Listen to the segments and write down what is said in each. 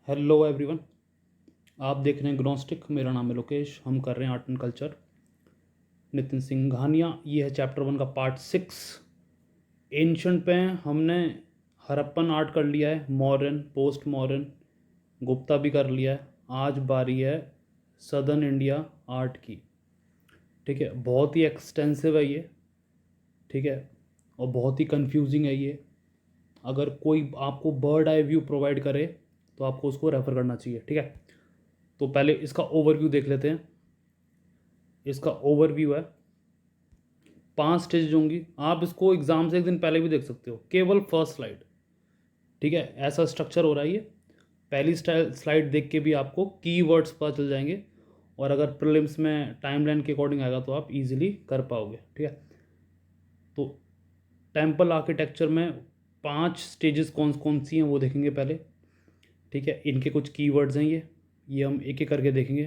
Hello everyone. आप देख रहे हैं ग्नोस्टिक। मेरा नाम है लोकेश। हम कर रहे हैं art and culture, Nitin Singhania. ये है चैप्टर 1 का पार्ट 6। एंशंट पे हैं। हमने हड़प्पन आर्ट कर लिया है, मॉडर्न, पोस्ट मॉडर्न, गुप्ता भी कर लिया है। आज बारी है सदर्न इंडिया आर्ट की। ठीक है, बहुत ही एक्सटेंसिव है ये। ठीक है, और बहुत ही कंफ्यूजिंग है ये। अगर कोई आपको बर्ड आई व्यू प्रोवाइड करे तो आपको उसको रेफ़र करना चाहिए। ठीक है, तो पहले इसका ओवरव्यू देख लेते हैं। इसका ओवरव्यू है, 5 स्टेज होंगी। आप इसको एग्जाम से एक दिन पहले भी देख सकते हो, केवल फर्स्ट स्लाइड। ठीक है, ऐसा स्ट्रक्चर हो रहा है ये। पहली स्लाइड देख के भी आपको कीवर्ड्स पता चल जाएंगे, और अगर प्रीलिम्स में टाइमलाइन के अकॉर्डिंग आएगा तो आप इजीली कर पाओगे। ठीक है, तो टेम्पल आर्किटेक्चर में 5 स्टेजेस कौन कौन सी हैं वो देखेंगे पहले। ठीक है, इनके कुछ कीवर्ड्स हैं ये हम एक एक करके देखेंगे।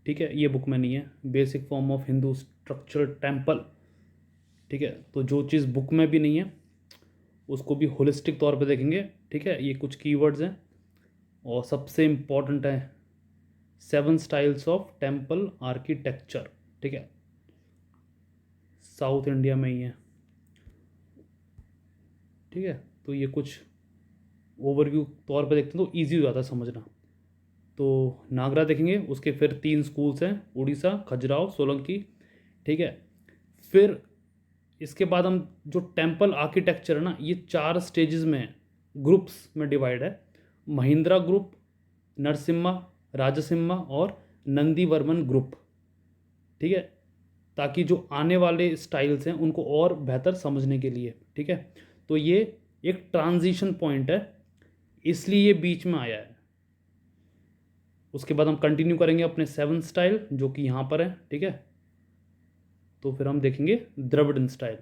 ठीक है, ये बुक में नहीं है, basic form of Hindu structure temple. ठीक है, तो जो चीज़ बुक में भी नहीं है उसको भी होलिस्टिक तौर पे देखेंगे। ठीक है, ये कुछ कीवर्ड्स हैं, और सबसे इम्पॉर्टेंट है 7 स्टाइल्स ऑफ टेम्पल आर्किटेक्चर। ठीक है, साउथ इंडिया में ही है। ठीक है, तो ये कुछ ओवरव्यू तौर पे देखते हैं तो ईजी हो जाता है समझना। तो नागरा देखेंगे, उसके फिर 3 स्कूल्स हैं, उड़ीसा, खजुराहो, सोलंकी। ठीक है, फिर इसके बाद हम जो टेम्पल आर्किटेक्चर है ना, ये 4 स्टेजेस में है, ग्रुप्स में डिवाइड है। महिंद्रा ग्रुप, नरसिम्हा, राजसिम्हा और नंदीवर्मन ग्रुप। ठीक है, ताकि जो आने वाले स्टाइल्स हैं उनको और बेहतर समझने के लिए। ठीक है, तो ये एक ट्रांजिशन पॉइंट है, इसलिए ये बीच में आया है। उसके बाद हम कंटिन्यू करेंगे अपने 7 स्टाइल जो कि यहाँ पर है। ठीक है, तो फिर हम देखेंगे द्रविड़न स्टाइल।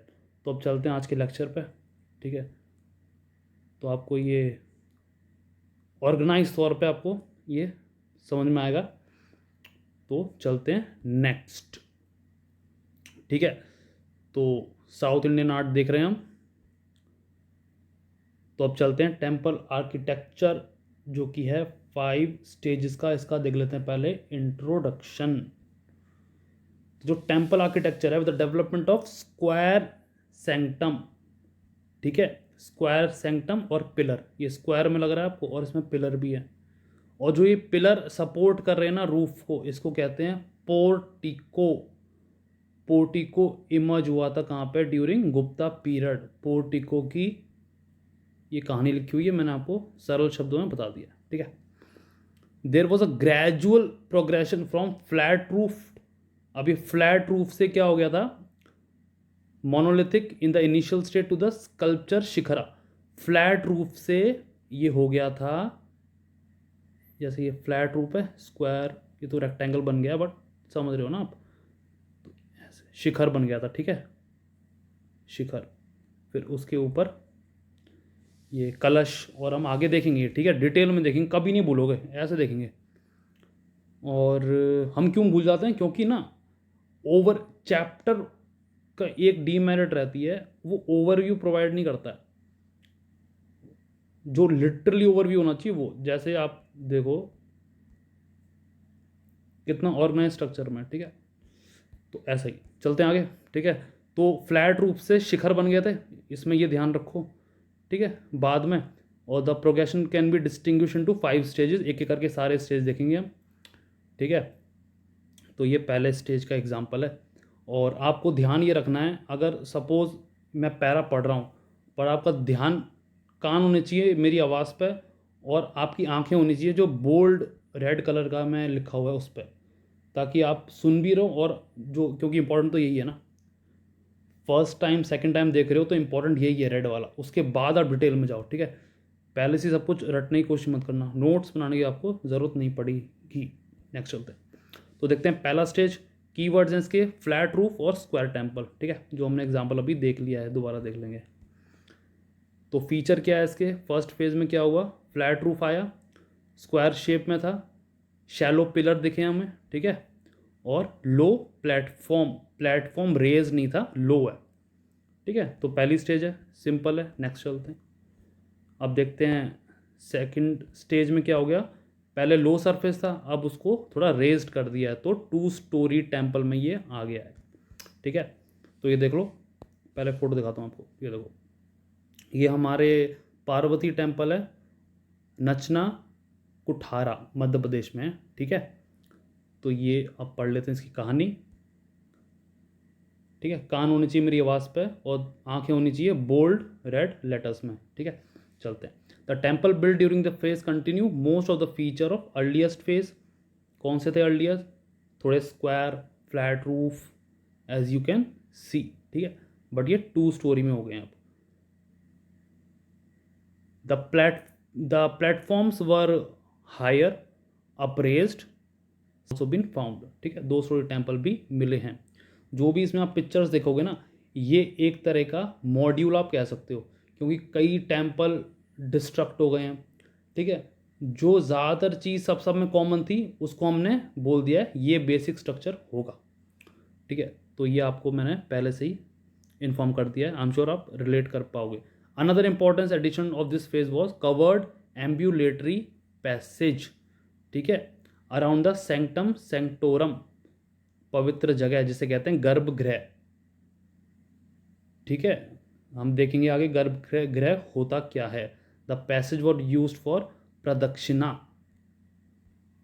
तो अब चलते हैं आज के लेक्चर पे। ठीक है, तो आपको ये ऑर्गेनाइज तौर पे आपको ये समझ में आएगा। तो चलते हैं नेक्स्ट। ठीक है, तो साउथ इंडियन आर्ट देख रहे हैं हम। तो अब चलते हैं टेम्पल आर्किटेक्चर जो कि है 5 स्टेजेस का। इसका देख लेते हैं पहले इंट्रोडक्शन। जो टेम्पल आर्किटेक्चर है, with the development of square sanctum. ठीक है, स्क्वायर सैंक्टम और पिलर, ये स्क्वायर में लग रहा है आपको, और इसमें पिलर भी है। और जो ये पिलर सपोर्ट कर रहे हैं ना रूफ को, इसको कहते हैं पोर्टिको। पोर्टिको इमर्ज हुआ था कहाँ पे? During Gupta period. पोर्टिको की ये कहानी लिखी हुई है, मैंने आपको सरल शब्दों में बता दिया। ठीक है, there was a gradual progression from flat roof. अभी फ्लैट रूफ से क्या हो गया था? Monolithic in the initial state to the sculpture shikhara. Flat roof से ये हो गया था, जैसे ये फ्लैट रूफ है, स्क्वायर, ये तो रेक्टेंगल बन गया, बट समझ रहे हो ना आप, तो ऐसे शिखर बन गया था। ठीक है, शिखर, फिर उसके ऊपर ये कलश, और हम आगे देखेंगे। ठीक है, डिटेल में देखेंगे, कभी नहीं भूलोगे, ऐसे देखेंगे। और हम क्यों भूल जाते हैं? क्योंकि ना ओवर चैप्टर का एक डीमेरिट रहती है, वो ओवरव्यू प्रोवाइड नहीं करता है। जो लिटरली ओवरव्यू होना चाहिए वो, जैसे आप देखो कितना ऑर्गेनाइज स्ट्रक्चर में। ठीक है, तो ऐसा ही चलते हैं आगे। ठीक है, तो फ्लैट रूप से शिखर बन गए थे, इसमें ये ध्यान रखो। ठीक है, बाद में, और the progression can be distinguish into 5 stages. एक एक करके सारे स्टेज देखेंगे हम। ठीक है, तो ये पहले स्टेज का एग्जाम्पल है। और आपको ध्यान ये रखना है, अगर सपोज मैं पैरा पढ़ रहा हूँ, पर आपका ध्यान, कान होने चाहिए मेरी आवाज़ पे, और आपकी आंखें होनी चाहिए जो बोल्ड रेड कलर का मैं लिखा हुआ है उस पर, ताकि आप सुन भी रहो। और जो, क्योंकि इंपॉर्टेंट तो यही है ना, फर्स्ट टाइम सेकंड टाइम देख रहे हो तो इंपॉर्टेंट यही है, रेड वाला। उसके बाद आप डिटेल में जाओ। ठीक है, पहले से सब कुछ रटने की कोशिश मत करना, नोट्स बनाने की आपको ज़रूरत नहीं पड़ेगी। नेक्स्ट चलते हैं, तो देखते हैं पहला स्टेज। कीवर्ड्स हैं इसके, फ्लैट रूफ और स्क्वायर टेम्पल। ठीक है, जो हमने एग्जाम्पल अभी देख लिया है, दोबारा देख लेंगे। तो फीचर क्या है इसके? फर्स्ट फेज में क्या हुआ? फ्लैट रूफ आया, स्क्वायर शेप में था, शैलो पिलर दिखे हमें। ठीक है, और लो प्लेटफॉर्म, प्लेटफॉर्म रेज नहीं था, लो है। ठीक है, तो पहली स्टेज है, सिंपल है। नेक्स्ट चलते हैं, अब देखते हैं सेकंड स्टेज में क्या हो गया, पहले लो सरफेस था, अब उसको थोड़ा रेज्ड कर दिया है, तो 2 स्टोरी टेम्पल में ये आ गया है। ठीक है, तो ये देख लो, पहले फोटो दिखाता हूँ आपको। ये देखो, ये हमारे पार्वती टेम्पल है, नचना कुठारा मध्य प्रदेश में है। ठीक है, तो ये अब पढ़ लेते हैं इसकी कहानी। ठीक है, कान होनी चाहिए मेरी आवाज़ पे और आंखें होनी चाहिए बोल्ड रेड लेटर्स में। ठीक है, चलते हैं। The temple build during the phase continue most of the feature of earliest phase. कौन से थे अर्लीस्ट? थोड़े square flat roof as you can see. ठीक है, बट ये 2 स्टोरी में हो गए हैं अब। The platforms were higher appraised also been found. ठीक है, 2 स्टोरी टेम्पल भी मिले हैं। जो भी इसमें आप पिक्चर्स देखोगे ना, ये एक तरह का मॉड्यूल आप कह सकते हो, क्योंकि कई टेम्पल डिस्ट्रक्ट हो गए हैं। ठीक है, जो ज़्यादातर चीज़ सब में कॉमन थी उसको हमने बोल दिया है ये बेसिक स्ट्रक्चर होगा। ठीक है, तो ये आपको मैंने पहले से ही इन्फॉर्म कर दिया है, आई एम श्योर आप रिलेट कर पाओगे। Another importance addition of this phase was covered ambulatory passage. ठीक है, अराउंड द सेंक्टम सेंक्टोरम, पवित्र जगह जिसे कहते हैं गर्भगृह। ठीक है, हम देखेंगे आगे गर्भगृह होता क्या है। The passage was use for प्रदक्षिणा।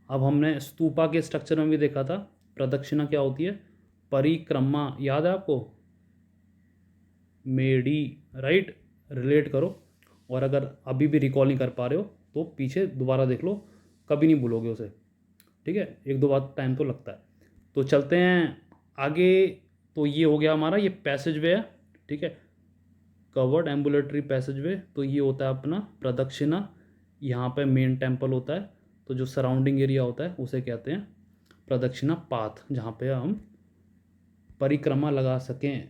अब हमने स्तूपा के स्ट्रक्चर में भी देखा था प्रदक्षिणा क्या होती है, परिक्रमा, याद है आपको? मेडी, राइट, रिलेट करो। और अगर अभी भी रिकॉल नहीं कर पा रहे हो तो पीछे दोबारा देख लो, कभी नहीं भूलोगे उसे। ठीक है, 1-2 बार टाइम तो लगता है। तो चलते हैं आगे। तो ये हो गया हमारा, ये पैसेज वे है। ठीक है, कवर्ड एम्बुलेटरी पैसेज वे, तो ये होता है अपना प्रदक्षिणा। यहाँ पे मेन टेम्पल होता है, तो जो सराउंडिंग एरिया होता है उसे कहते हैं प्रदक्षिणा पाथ, जहाँ पे हम परिक्रमा लगा सकें।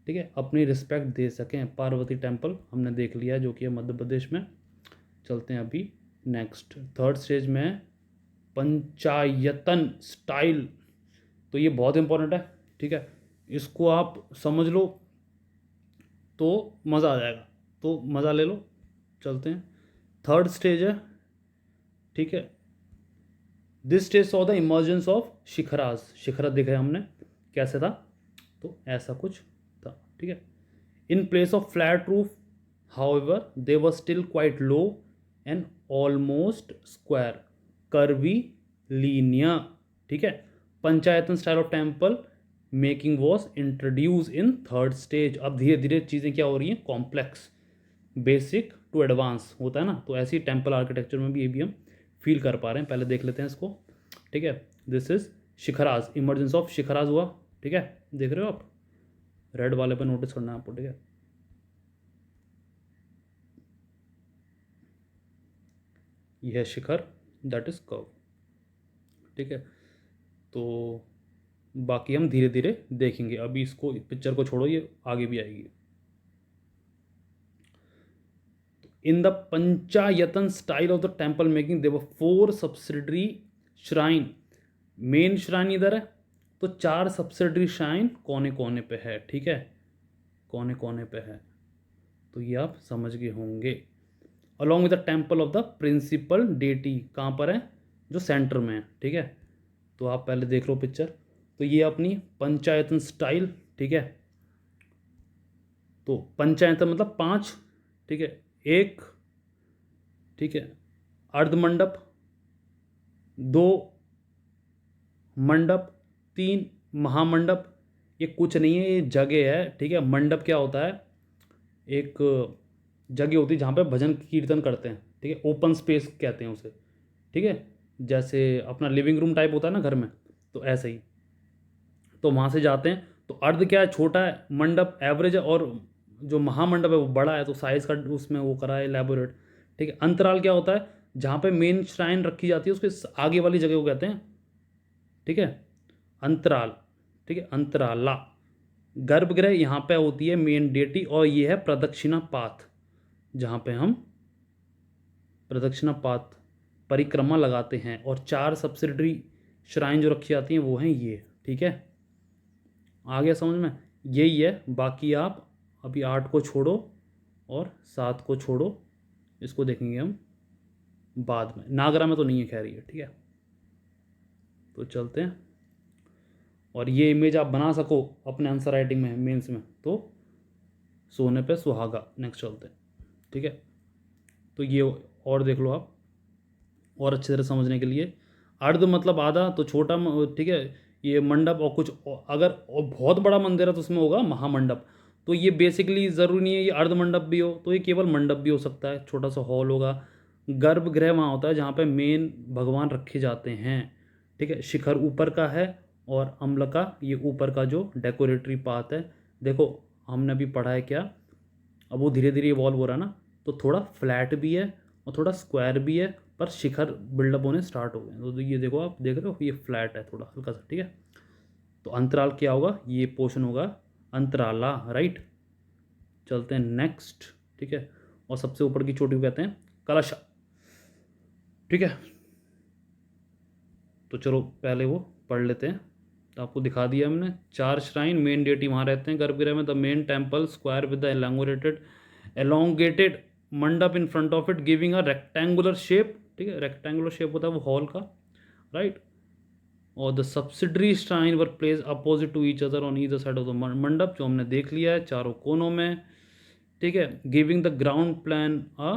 ठीक है, अपनी रिस्पेक्ट दे सकें। पार्वती टेम्पल हमने देख लिया जो कि है मध्य प्रदेश में। चलते हैं अभी नेक्स्ट थर्ड स्टेज में, पंचायतन स्टाइल। तो ये बहुत इंपॉर्टेंट है। ठीक है, इसको आप समझ लो तो मज़ा आ जाएगा, तो मज़ा ले लो। चलते हैं, थर्ड स्टेज है। ठीक है, this stage saw the emergence of shikharas. Shikhara देखा हमने कैसे था, तो ऐसा कुछ था। ठीक है, in place of flat roof however they were still quite low and almost square curvilinear. ठीक है, panchayatana style of temple making was introduce in third stage. अब धीरे धीरे चीज़ें क्या हो रही हैं, कॉम्प्लेक्स, बेसिक टू एडवांस होता है ना, तो ऐसी टेम्पल आर्किटेक्चर में भी ये भी हम फील कर पा रहे हैं। पहले देख लेते हैं इसको। ठीक है, दिस इज शिखराज, इमर्जेंस ऑफ शिखराज हुआ। ठीक है, देख रहे हो आप, रेड वाले पे नोटिस करना है आपको। ठीक है, यह है शिखर, दैट इज कर्व। ठीक है, तो बाकी हम धीरे धीरे देखेंगे, अभी इसको पिक्चर को छोड़ो, ये आगे भी आएगी। In the panchayatana style of the temple making there were 4 subsidiary shrine. Main shrine इधर है, तो 4 सब्सिडरी श्राइन कोने कोने पे है। ठीक है, कोने कोने पे है, तो ये आप समझ गए होंगे। Along with the temple of the principal deity, कहाँ पर है, जो सेंटर में है। ठीक है, तो आप पहले देख लो पिक्चर। तो ये अपनी पंचायतन स्टाइल। ठीक है, तो पंचायतन मतलब 5। ठीक है, 1, ठीक है, अर्धमंडप, 2 मंडप, 3 महामंडप। ये कुछ नहीं है, ये जगह है। ठीक है, मंडप क्या होता है, एक जगह होती है जहाँ पे भजन कीर्तन करते हैं। ठीक है, ओपन स्पेस कहते हैं उसे। ठीक है, जैसे अपना लिविंग रूम टाइप होता है ना घर में, तो ऐसे ही। तो वहाँ से जाते हैं, तो अर्ध क्या है, छोटा है, मंडप एवरेज है, और जो महामंडप है वो बड़ा है, तो साइज़ का उसमें वो करा है एलैबोरेट। ठीक है, अंतराल क्या होता है, जहाँ पे मेन श्राइन रखी जाती है उसके आगे वाली जगह को कहते हैं। ठीक है, अंतराल। ठीक है, अंतराला। गर्भगृह यहाँ पे होती है मेन डेटी, और ये है प्रदक्षिणा पाथ, जहाँ पे हम प्रदक्षिणा पाथ परिक्रमा लगाते हैं। और 4 सब्सिडरी श्राइन जो रखी जाती हैं वो हैं ये। ठीक है, आ गया समझ में, यही है। बाकी आप अभी 8 को छोड़ो और 7 को छोड़ो, इसको देखेंगे हम बाद में, नागरा में तो नहीं है खैर ये, ठीक है। तो चलते हैं, और ये इमेज आप बना सको अपने आंसर राइटिंग में, मेंस में, तो सोने पे सुहागा। नेक्स्ट चलते हैं, ठीक है। तो ये और देख लो आप, और अच्छी तरह समझने के लिए। अर्ध मतलब आधा, तो छोटा ठीक है, ये मंडप, और कुछ अगर और बहुत बड़ा मंदिर है तो उसमें होगा महामंडप। तो ये बेसिकली ज़रूरी नहीं है ये अर्ध मंडप भी हो, तो ये केवल मंडप भी हो सकता है, छोटा सा हॉल होगा। गर्भगृह वहाँ होता है जहाँ पे मेन भगवान रखे जाते हैं, ठीक है। शिखर ऊपर का है, और अम्ल का ये ऊपर का जो डेकोरेटरी पार्ट है। देखो हमने अभी पढ़ा है क्या, अब वो धीरे धीरे इवॉल्व हो रहा है ना, तो थोड़ा फ्लैट भी है और थोड़ा स्क्वायर भी है, पर शिखर बिल्डअप होने स्टार्ट हो गए हैं। तो ये देखो, आप देख रहे हो ये फ्लैट है थोड़ा हल्का सा, ठीक है। तो अंतराल क्या होगा, ये पोर्शन होगा अंतराला, राइट। चलते हैं नेक्स्ट, ठीक है। और सबसे ऊपर की चोटी को कहते हैं कलश, ठीक है। तो चलो पहले वो पढ़ लेते हैं। तो आपको दिखा दिया हमने 4 श्राइन, मेन डेटी वहाँ रहते हैं गर्भगृह में। The main temple square with the elongated mandapa in front of it giving a rectangular shape, ठीक है। रेक्टेंगुलर शेप होता है वो हॉल का, राइट। और the subsidiary shrine were place opposite to each other on either side of the mandapa, जो हमने देख लिया है चारों कोनों में, ठीक है। Giving the ground plan a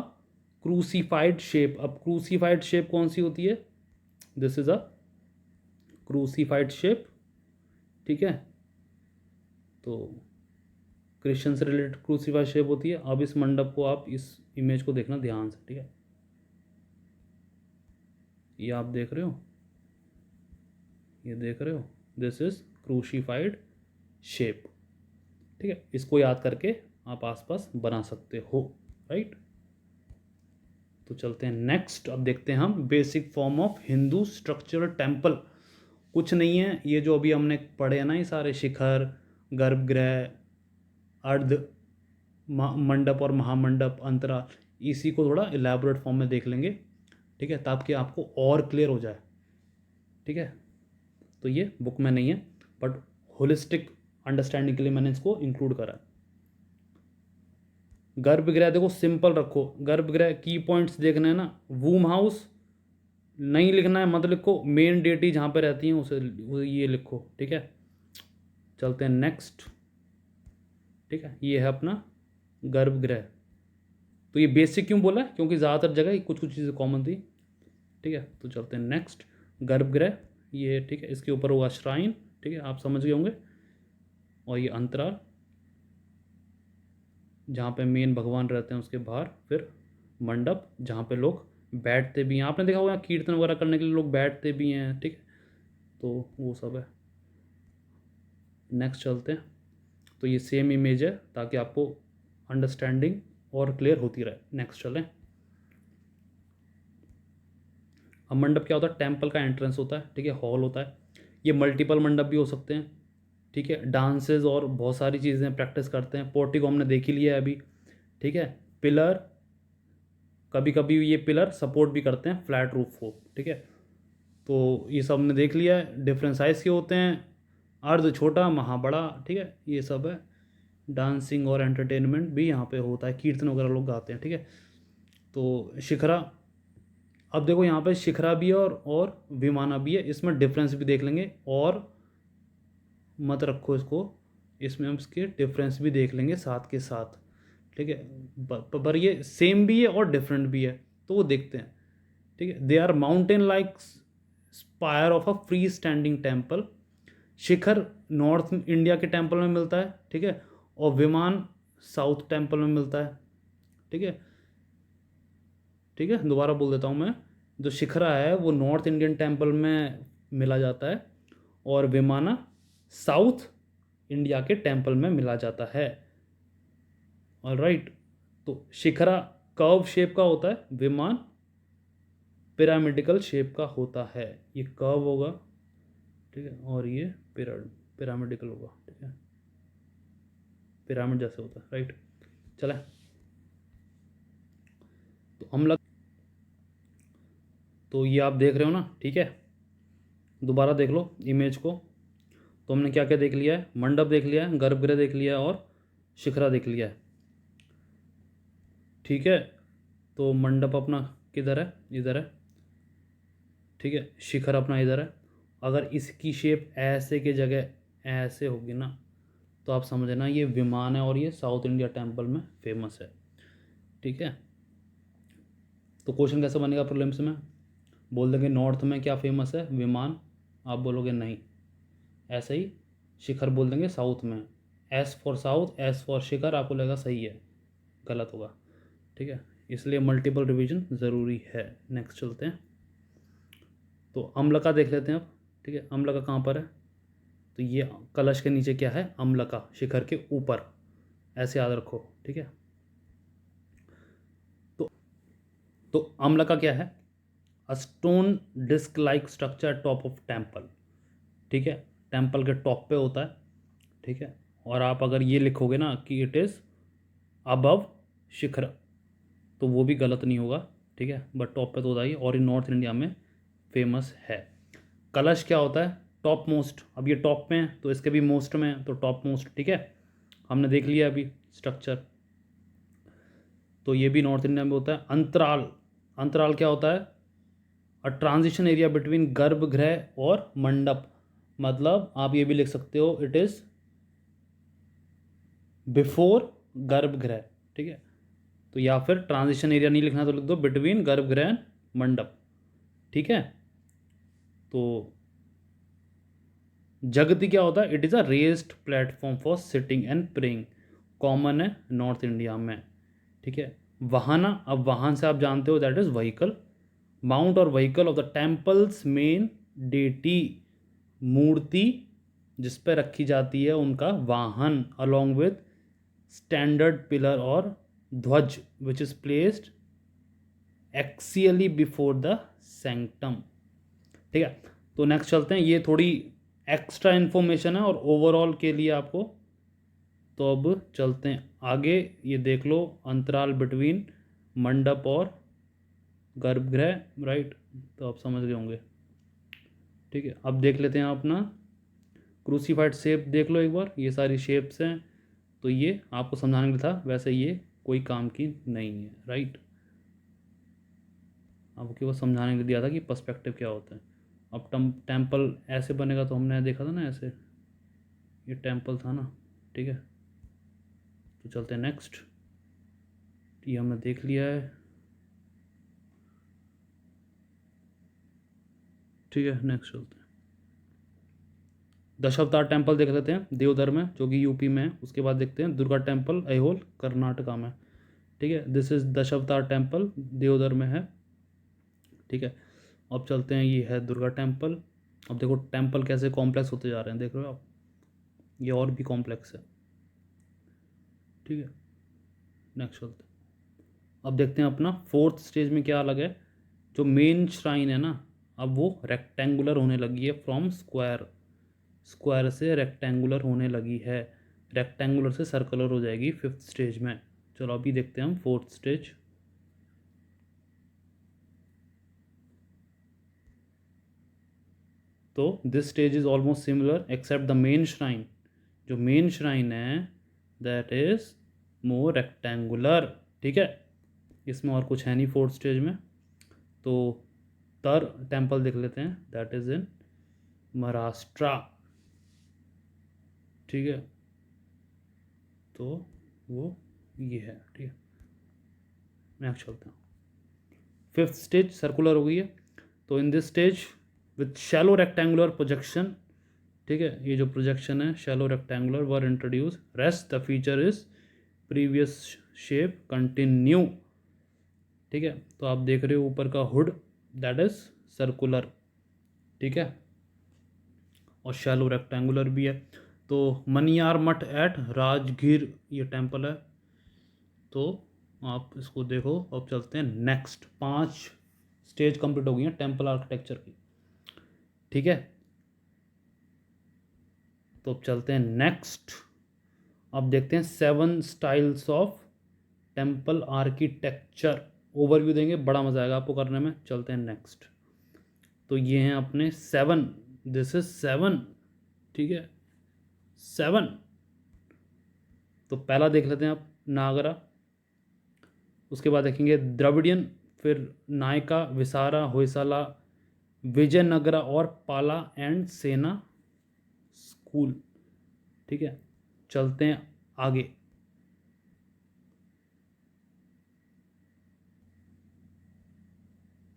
crucified shape. अब क्रूसीफाइड शेप कौन सी होती है, this is a crucified shape, ठीक है। तो क्रिश्चियन से रिलेटेड क्रूसीफाइड शेप होती है। अब इस मंडप को, आप इस इमेज को देखना ध्यान से, ठीक है। ये आप देख रहे हो, ये देख रहे हो, दिस इज क्रूसीफाइड शेप, ठीक है। इसको याद करके आप आसपास बना सकते हो, राइट। तो चलते हैं नेक्स्ट। अब देखते हैं हम basic form of Hindu structural temple. कुछ नहीं है, ये जो अभी हमने पढ़े हैं ना, ये सारे शिखर, गर्भगृह, अर्ध मंडप और महामंडप, अंतराल, इसी को थोड़ा इलेबोरेट फॉर्म में देख लेंगे, ठीक है, ताकि आपको और क्लियर हो जाए, ठीक है। तो ये बुक में नहीं है, बट होलिस्टिक अंडरस्टैंडिंग के लिए मैंने इसको इंक्लूड करा है। गर्भगृह देखो सिंपल रखो, गर्भगृह की पॉइंट्स देखने हैं ना, वूम हाउस नहीं लिखना है, मत लिखो, मेन डेटी जहाँ पे रहती हैं उसे ये लिखो, ठीक है। चलते हैं नेक्स्ट, ठीक है। ये है अपना गर्भगृह। तो ये बेसिक क्यों बोला है, क्योंकि ज़्यादातर जगह कुछ कुछ चीज़ें कॉमन थी, ठीक है। तो चलते हैं नेक्स्ट, गर्भगृह ये, ठीक है। इसके ऊपर होगा श्राइन, ठीक है, आप समझ गए होंगे। और ये अंतराल जहाँ पे मेन भगवान रहते हैं, उसके बाहर फिर मंडप जहाँ पे लोग बैठते भी हैं, आपने देखा होगा कीर्तन वगैरह करने के लिए लोग बैठते भी हैं, ठीक है। तो वो सब है। नेक्स्ट चलते हैं। तो ये सेम इमेज है ताकि आपको अंडरस्टैंडिंग और क्लियर होती रहे। नेक्स्ट चलें। अब मंडप क्या होता है, टेम्पल का एंट्रेंस होता है, ठीक है, हॉल होता है। ये मल्टीपल मंडप भी हो सकते हैं, ठीक है। डांसेस और बहुत सारी चीज़ें प्रैक्टिस करते हैं। पोर्टिको हमने देख ही लिया है अभी, ठीक है। पिलर, कभी कभी ये पिलर सपोर्ट भी करते हैं फ्लैट रूफ को, ठीक है। तो ये सब हमने देख लिया है। डिफरेंट साइज़ के होते हैं, अर्ध छोटा, महा बड़ा, ठीक है, ये सब है। डांसिंग और एंटरटेनमेंट भी यहाँ पे होता है, कीर्तन वगैरह लोग गाते हैं, ठीक है। तो शिखरा, अब देखो यहाँ पे शिखरा भी है और विमाना भी है, इसमें डिफरेंस भी देख लेंगे। और मत रखो इसको, इसमें हम इसके डिफरेंस भी देख लेंगे साथ के साथ, ठीक है। पर ये सेम भी है और डिफरेंट भी है, तो वो देखते हैं, ठीक है। They are mountain like spire of a free standing temple. Shikhara North India के टेम्पल में मिलता है, ठीक है। और विमान साउथ टेम्पल में मिलता है, ठीक है, ठीक है। दोबारा बोल देता हूँ मैं, जो शिखरा है वो नॉर्थ इंडियन टेम्पल में मिला जाता है, और विमाना साउथ इंडिया के टेम्पल में मिला जाता है, ऑलराइट। तो शिखरा कर्व शेप का होता है, विमान पिरामिडिकल शेप का होता है। ये कर्व होगा, ठीक है, और ये पिरामिडिकल होगा, ठीक है, पिरामिड जैसे होता है, राइट। चले, तो हम लग, तो ये आप देख रहे हो ना, ठीक है। दोबारा देख लो इमेज को। तो हमने क्या क्या देख लिया है, मंडप देख लिया है, गर्भगृह देख लिया है, और शिखरा देख लिया है, ठीक है। तो मंडप अपना किधर है, इधर है, ठीक है, शिखर अपना इधर है। अगर इसकी शेप ऐसे की जगह ऐसे होगी ना, तो आप समझना ये विमान है और ये साउथ इंडिया टेम्पल में फेमस है, ठीक है। तो क्वेश्चन कैसे बनेगा प्रीलिम्स में, बोल देंगे नॉर्थ में क्या फेमस है, विमान, आप बोलोगे नहीं, ऐसे ही शिखर बोल देंगे साउथ में, S for south, S for shikhar, आपको लगेगा सही है, गलत होगा, ठीक है। इसलिए मल्टीपल रिवीजन ज़रूरी है। नेक्स्ट चलते हैं, तो अम्लका देख लेते हैं अब, ठीक है। अम्लका कहाँ पर है, तो ये कलश के नीचे क्या है, अम्लका, शिखर के ऊपर, ऐसे याद रखो, ठीक है। तो अम्लका क्या है, a stone disc like structure top of temple, ठीक है, टेम्पल के टॉप पे होता है, ठीक है। और आप अगर ये लिखोगे ना कि इट इज़ अबव शिखर, तो वो भी गलत नहीं होगा, ठीक है, बट टॉप पे तो होता ही, और ये नॉर्थ इंडिया में फेमस है। कलश क्या होता है, टॉप मोस्ट, अब ये टॉप में है तो इसके भी मोस्ट में है, तो टॉप मोस्ट, ठीक है, हमने देख लिया अभी स्ट्रक्चर। तो ये भी नॉर्थ इंडिया में होता है। अंतराल, अंतराल क्या होता है, अ ट्रांजिशन एरिया बिटवीन गर्भगृह और मंडप, मतलब आप ये भी लिख सकते हो इट इज़ बिफोर गर्भगृह, ठीक है। तो या फिर ट्रांजिशन एरिया नहीं लिखना तो लिख दो बिटवीन गर्भगृह एंड मंडप, ठीक है। तो जगति क्या होता है, it is a raised platform for sitting and praying, common है नॉर्थ इंडिया में, ठीक है। वाहना, अब वाहन से आप जानते हो दैट इज व्हीकल, माउंट और vehicle of the temple's main deity, मूर्ति जिस पे रखी जाती है उनका वाहन, अलॉन्ग विद स्टैंडर्ड पिलर और ध्वज which is placed axially before the sanctum, ठीक है। तो नेक्स्ट चलते हैं, ये थोड़ी एक्स्ट्रा इन्फॉर्मेशन है और ओवरऑल के लिए आपको, तो अब चलते हैं आगे, ये देख लो अंतराल बिटवीन मंडप और गर्भगृह, राइट, तो आप समझ गए होंगे, ठीक है। अब देख लेते हैं अपना क्रूसीफाइड शेप, देख लो एक बार, ये सारी शेप्स हैं, तो ये आपको समझाने के लिए था, वैसे ये कोई काम की नहीं है, राइट, आपको केवल समझाने के लिए दिया था कि पर्सपेक्टिव क्या होता है। अब टेम्पल ऐसे बनेगा तो हमने देखा था ना ऐसे, ये टेम्पल था ना, ठीक है। तो चलते हैं नेक्स्ट, ये हमने देख लिया है, ठीक है। नेक्स्ट चलते हैं, दशावतार टेम्पल देख लेते हैं देवधर में, जो कि यूपी में है। उसके बाद देखते हैं दुर्गा टेम्पल ऐहोल कर्नाटका में, ठीक है। This is Dashavatara temple, Deogarh में है, ठीक है। अब चलते हैं, ये है दुर्गा टेम्पल। अब देखो टेम्पल कैसे कॉम्प्लेक्स होते जा रहे हैं, देख रहे हो आप, ये और भी कॉम्प्लेक्स है, ठीक है। नेक्स्ट चलते हैं, अब देखते हैं अपना फोर्थ स्टेज में क्या अलग है। जो मेन श्राइन है ना, अब वो रेक्टेंगुलर होने लगी है, फ्रॉम स्क्वायर, स्क्वायर से रेक्टेंगुलर होने लगी है, रेक्टेंगुलर से सर्कुलर हो जाएगी फिफ्थ स्टेज में। चलो अभी देखते हैं हम फोर्थ स्टेज, तो this stage is almost similar except the main shrine, जो मेन श्राइन है दैट इज मोर रेक्टेंगुलर, ठीक है। इसमें और कुछ है नहीं फोर्थ स्टेज में। तो तर टेम्पल देख लेते हैं, दैट इज इन महाराष्ट्र, ठीक है। तो वो ये है, ठीक है। नेक्स्ट चलते हैं, फिफ्थ स्टेज सर्कुलर हो गई है। तो in this stage with shallow rectangular projection, ठीक है, ये जो प्रोजेक्शन है shallow rectangular were introduce, rest the feature is previous shape continue, ठीक है। तो आप देख रहे हो ऊपर का हुड दैट इज सर्कुलर, ठीक है, और शैलो रेक्टेंगुलर भी है। तो मनियार मठ एट राजगीर ये टेम्पल है, तो आप इसको देखो। अब चलते हैं नेक्स्ट, 5 स्टेज कंप्लीट हो गई हैं टेम्पल आर्किटेक्चर की, ठीक है। तो अब चलते हैं नेक्स्ट, अब देखते हैं 7 styles of temple architecture, overview देंगे, बड़ा मजा आएगा आपको करने में। चलते हैं नेक्स्ट, तो ये हैं अपने 7, दिस इज 7, ठीक है, 7। तो पहला देख लेते हैं आप नागरा, उसके बाद देखेंगे द्रविडियन, फिर नायका, विसारा, होयसाला, विजयनगरा और पाला एंड सेना स्कूल। ठीक है, चलते हैं आगे।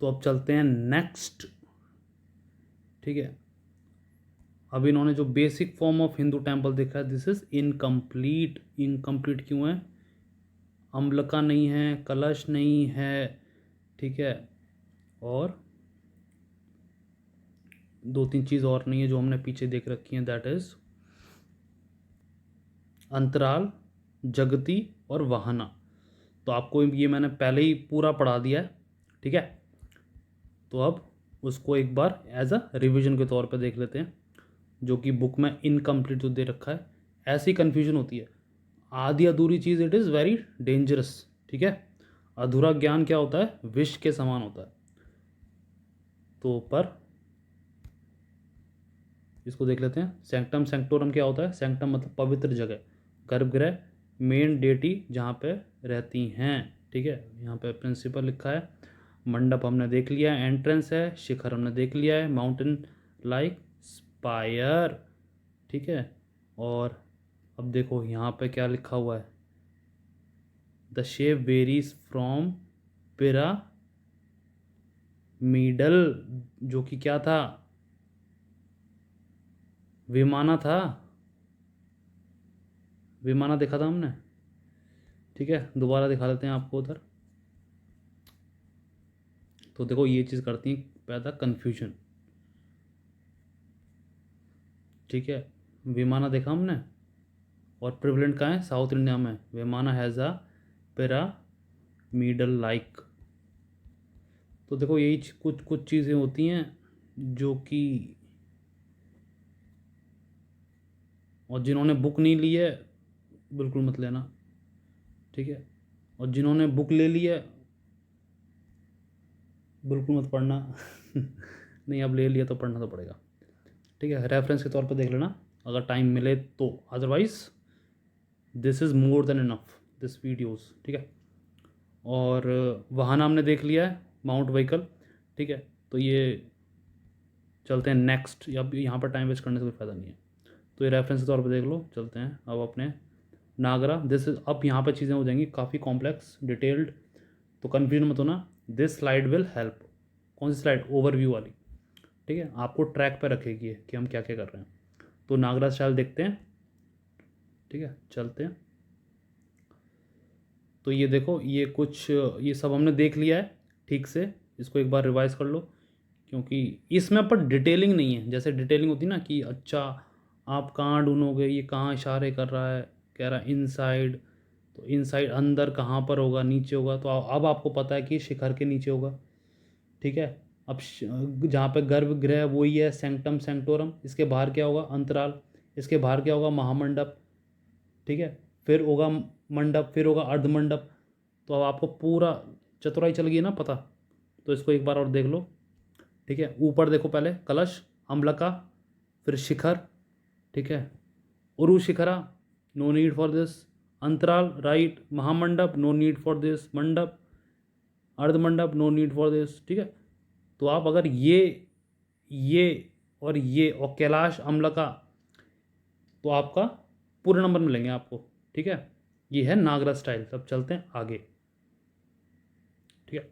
तो अब चलते हैं नेक्स्ट। ठीक है, अब इन्होंने जो basic form of Hindu temple देखा है, दिस इज इनकम्प्लीट। इनकम्प्लीट क्यों है? अम्लका नहीं है, कलश नहीं है, ठीक है, और दो तीन चीज़ और नहीं है जो हमने पीछे देख रखी है, दैट इज अंतराल, जगती और वाहना। तो आपको ये मैंने पहले ही पूरा पढ़ा दिया है। ठीक है, तो अब उसको एक बार एज अ रिविजन के तौर पे देख लेते हैं, जो कि बुक में इनकम्प्लीट जो दे रखा है। ऐसी कन्फ्यूजन होती है, आधी अधूरी चीज़ इट इज़ वेरी डेंजरस। ठीक है, अधूरा ज्ञान क्या होता है? विष के समान होता है। तो पर इसको देख लेते हैं। सैंक्टम सैंक्टोरम क्या होता है? सैंक्टम मतलब पवित्र जगह, गर्भगृह, मेन डेटी जहाँ पे रहती हैं। ठीक है, यहाँ पे प्रिंसिपल लिखा है। मंडप हमने देख लिया है, एंट्रेंस है। शिखर हमने देख लिया है, माउंटेन लाइक स्पायर। ठीक है, और अब देखो यहाँ पे क्या लिखा हुआ है, the shape varies from pyramidal, जो कि क्या था? विमाना था। विमाना देखा था हमने। ठीक है, दोबारा दिखा देते हैं आपको उधर। तो देखो ये चीज़ करती है पैदा कन्फ्यूजन। ठीक है, विमाना देखा हमने, और प्रिवलेंट कहाँ है? साउथ इंडिया में। विमाना हैज़ अ पिरामिडल लाइक। तो देखो यही कुछ कुछ चीज़ें होती हैं जो कि, और जिन्होंने बुक नहीं ली है बिल्कुल मत लेना। ठीक है, और जिन्होंने बुक ले ली है बिल्कुल मत पढ़ना। नहीं, अब ले लिया तो पढ़ना तो पड़ेगा। ठीक है, रेफरेंस के तौर पर देख लेना अगर टाइम मिले तो, otherwise this is more than enough this videos. ठीक है, और वाहन हमने देख लिया है, माउंट व्हीकल। ठीक है, तो ये चलते हैं नेक्स्ट। अब यहाँ पर टाइम वेस्ट करने से कोई फ़ायदा नहीं है, तो ये रेफरेंस के तौर पर देख लो। चलते हैं अब अपने नागरा। दिस इज, अब यहाँ पर चीज़ें हो जाएंगी काफ़ी कॉम्प्लेक्स, डिटेल्ड, तो कन्फ्यूजन मत होना। This slide will help. कौन सी स्लाइड? ओवरव्यू वाली। ठीक है, आपको ट्रैक पर रखेगी ये कि हम क्या क्या कर रहे हैं। तो नागरा स्टाइल देखते हैं। ठीक है, चलते हैं। तो ये देखो, ये कुछ, ये सब हमने देख लिया है ठीक से। इसको एक बार रिवाइज कर लो, क्योंकि इसमें पर डिटेलिंग नहीं है। जैसे डिटेलिंग होती है ना कि अच्छा आप कहाँ ढूंढोगे, ये कहाँ इशारे कर रहा है, कह रहा है इनसाइड, तो इनसाइड अंदर कहाँ पर होगा? नीचे होगा। तो अब आपको पता है कि शिखर के नीचे होगा। ठीक है, अब जहाँ पे गर्भगृह है वही है सैंक्टम सैंक्टोरम। इसके बाहर क्या होगा? अंतराल। इसके बाहर क्या होगा? महामंडप। ठीक है, फिर होगा मंडप, फिर होगा अर्धमंडप। तो अब आपको पूरा चतुराई चल गई ना पता। तो इसको एक बार और देख लो। ठीक है, ऊपर देखो, पहले कलश, अम्लका, फिर शिखर। ठीक है, uru shikhara, no need for this. Antarala, right. Mahamandapa, no need for this. Mandapa, ardhamandapa, no need for this. ठीक है, तो आप अगर ये और ये और कैलाश, अम्लका, तो आपका पूरे नंबर मिलेंगे आपको। ठीक है, ये है नागरा स्टाइल। अब चलते हैं आगे। ठीक है,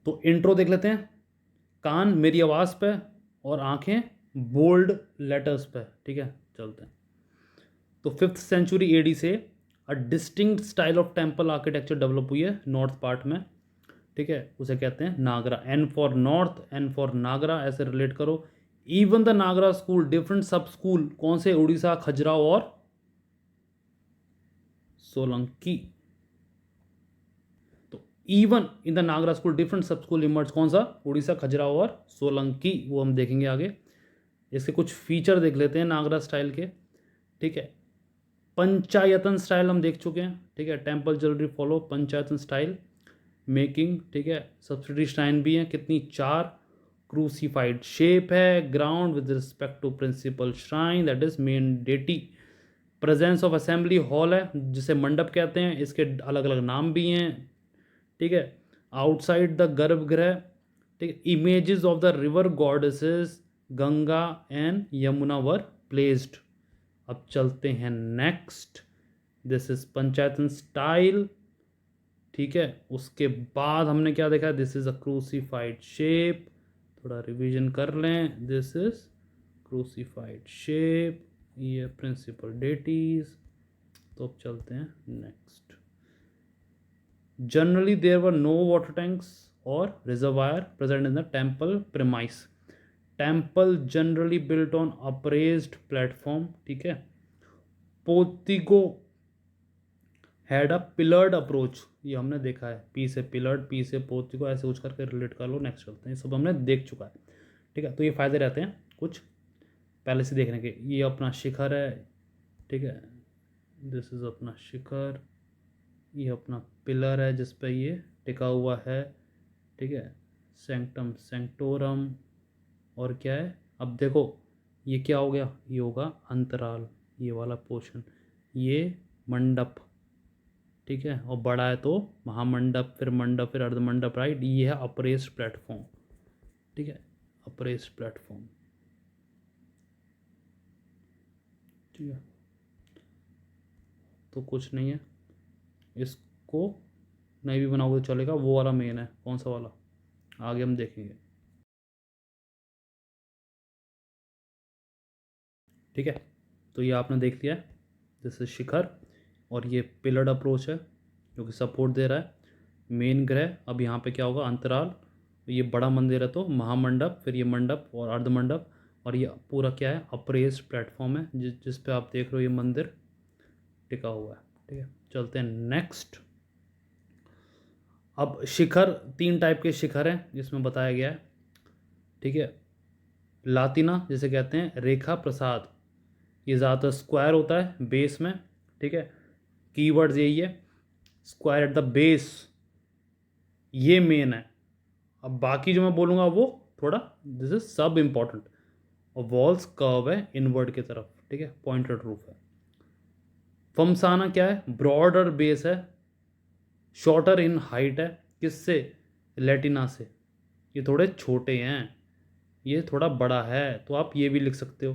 तो इंट्रो देख लेते हैं। कान मेरी आवाज़ पे और आंखें बोल्ड लेटर्स पे। ठीक है, चलते हैं। तो 5th सेंचुरी एडी से a distinct style of temple architecture develop हुई है नॉर्थ पार्ट में। ठीक है, उसे कहते हैं Nagara. N for north, N for Nagara, ऐसे रिलेट करो। Even the Nagara school different sub school, कौन से? उड़ीसा, खजुराहो और सोलंकी। तो even in the Nagara school different sub school emerge, कौन सा? उड़ीसा, खजुराहो और सोलंकी। वो हम देखेंगे आगे। इसके कुछ फीचर देख लेते हैं नागरा स्टाइल के। ठीक है, पंचायतन स्टाइल हम देख चुके हैं। ठीक है, temple jewellery follow panchayatana style making. ठीक है, सब्सिडी श्राइन भी है कितनी? 4। क्रूसीफाइड शेप है। Ground with respect to principal shrine, that is main deity. Presence of assembly hall है जिसे मंडप कहते हैं। इसके अलग अलग नाम भी हैं। ठीक है, आउटसाइड द गर्भगृह, ठीक है, images of the river goddesses Ganga and Yamuna were placed. अब चलते हैं next, this is panchayatana style, ठीक है। उसके बाद हमने क्या देखा, this is a crucified shape, थोड़ा रिवीजन कर लें, दिस इज क्रूसीफाइड शेप, ये प्रिंसिपल डेटीज। तो अब चलते हैं next. Generally there were no water tanks और reservoir present in the temple premise. Temple generally built on a raised platform, ठीक है। Portico had a pillared approach, ये हमने देखा है, पी से पिलर्ड, पी से पोर्टिको, ऐसे कुछ करके रिलेट कर लो। नेक्स्ट चलते हैं, ये सब हमने देख चुका है, ठीक है। तो ये फायदे रहते हैं कुछ पहले से देखने के। ये अपना शिखर है, ठीक है, दिस इज अपना शिखर, ये अपना पिलर है जिस पे ये टिका हुआ है, ठीक है, सेंक्टम सेंक्टोरम। और क्या है, अब देखो ये क्या हो गया, ये होगा अंतराल, ये वाला पोर्शन, ये मंडप, ठीक है, और बड़ा है तो महामंडप, फिर मंडप, फिर अर्धमंडप, राइट। ये है अप्रेस्ड प्लेटफॉर्म, ठीक है, अप्रेस्ड प्लेटफॉर्म, ठीक है। तो कुछ नहीं है, इसको नहीं भी बनाओगे तो चलेगा, वो वाला मेन है, कौन सा वाला, आगे हम देखेंगे, ठीक है। तो ये आपने देख लिया है, जैसे शिखर, और ये पिलर्ड अप्रोच है जो कि सपोर्ट दे रहा है। मेन ग्रह, अब यहाँ पे क्या होगा, अंतराल, ये बड़ा मंदिर है तो महामंडप, फिर ये मंडप और अर्धमंडप, और ये पूरा क्या है, अप्रेस्ड प्लेटफॉर्म है जिस पे आप देख रहे हो ये मंदिर टिका हुआ है, ठीक है। चलते हैं नेक्स्ट। अब शिखर, तीन टाइप के शिखर हैं जिसमें बताया गया है, ठीक है। लातिना जिसे कहते हैं, रेखा प्रसाद, ये ज़्यादातर स्क्वायर होता है बेस में, ठीक है। कीवर्ड्स यही है, स्क्वायर एट द बेस, ये मेन है। अब बाकी जो मैं बोलूँगा वो थोड़ा, दिस इज सब इम्पॉर्टेंट। और वॉल्स कर्व है इनवर्ड की तरफ, ठीक है, पॉइंटेड रूफ है। फमसाना क्या है, ब्रॉडर बेस है, शॉर्टर इन हाइट है, किससे, लेटिना से, ये थोड़े छोटे हैं, ये थोड़ा बड़ा है। तो आप ये भी लिख सकते हो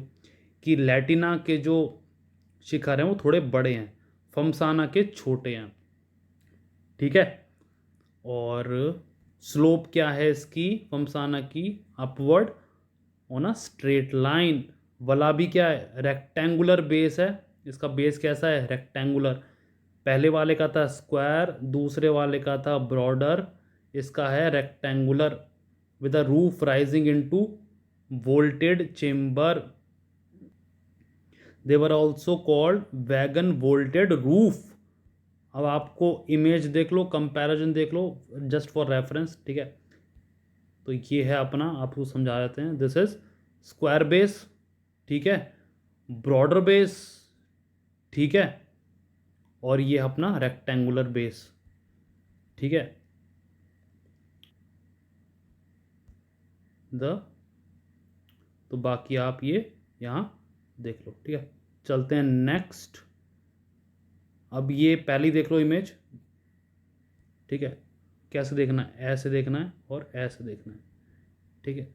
कि लेटिना के जो शिखर हैं वो थोड़े बड़े हैं, फमसाना के छोटे हैं, ठीक है। और स्लोप क्या है इसकी, फमसाना की, upward on a straight line. Valabhi क्या है, रेक्टेंगुलर बेस है, इसका बेस कैसा है, रेक्टेंगुलर। पहले वाले का था स्क्वायर, दूसरे वाले का था ब्रॉडर, इसका है rectangular, with a roof rising into vaulted chamber. They were also called wagon vaulted roof. अब आपको इमेज देख लो, कंपैरिजन देख लो, जस्ट फॉर रेफरेंस, ठीक है। तो ये है अपना, आपको समझा देते हैं, दिस इज स्क्वायर बेस, ठीक है, ब्रॉडर बेस, ठीक है, और ये अपना रेक्टेंगुलर बेस, ठीक है। द तो बाकी आप ये यहाँ देख लो, ठीक है। चलते हैं नेक्स्ट। अब ये पहली देख लो इमेज, ठीक है, कैसे देखना है, ऐसे देखना है और ऐसे देखना है, ठीक है।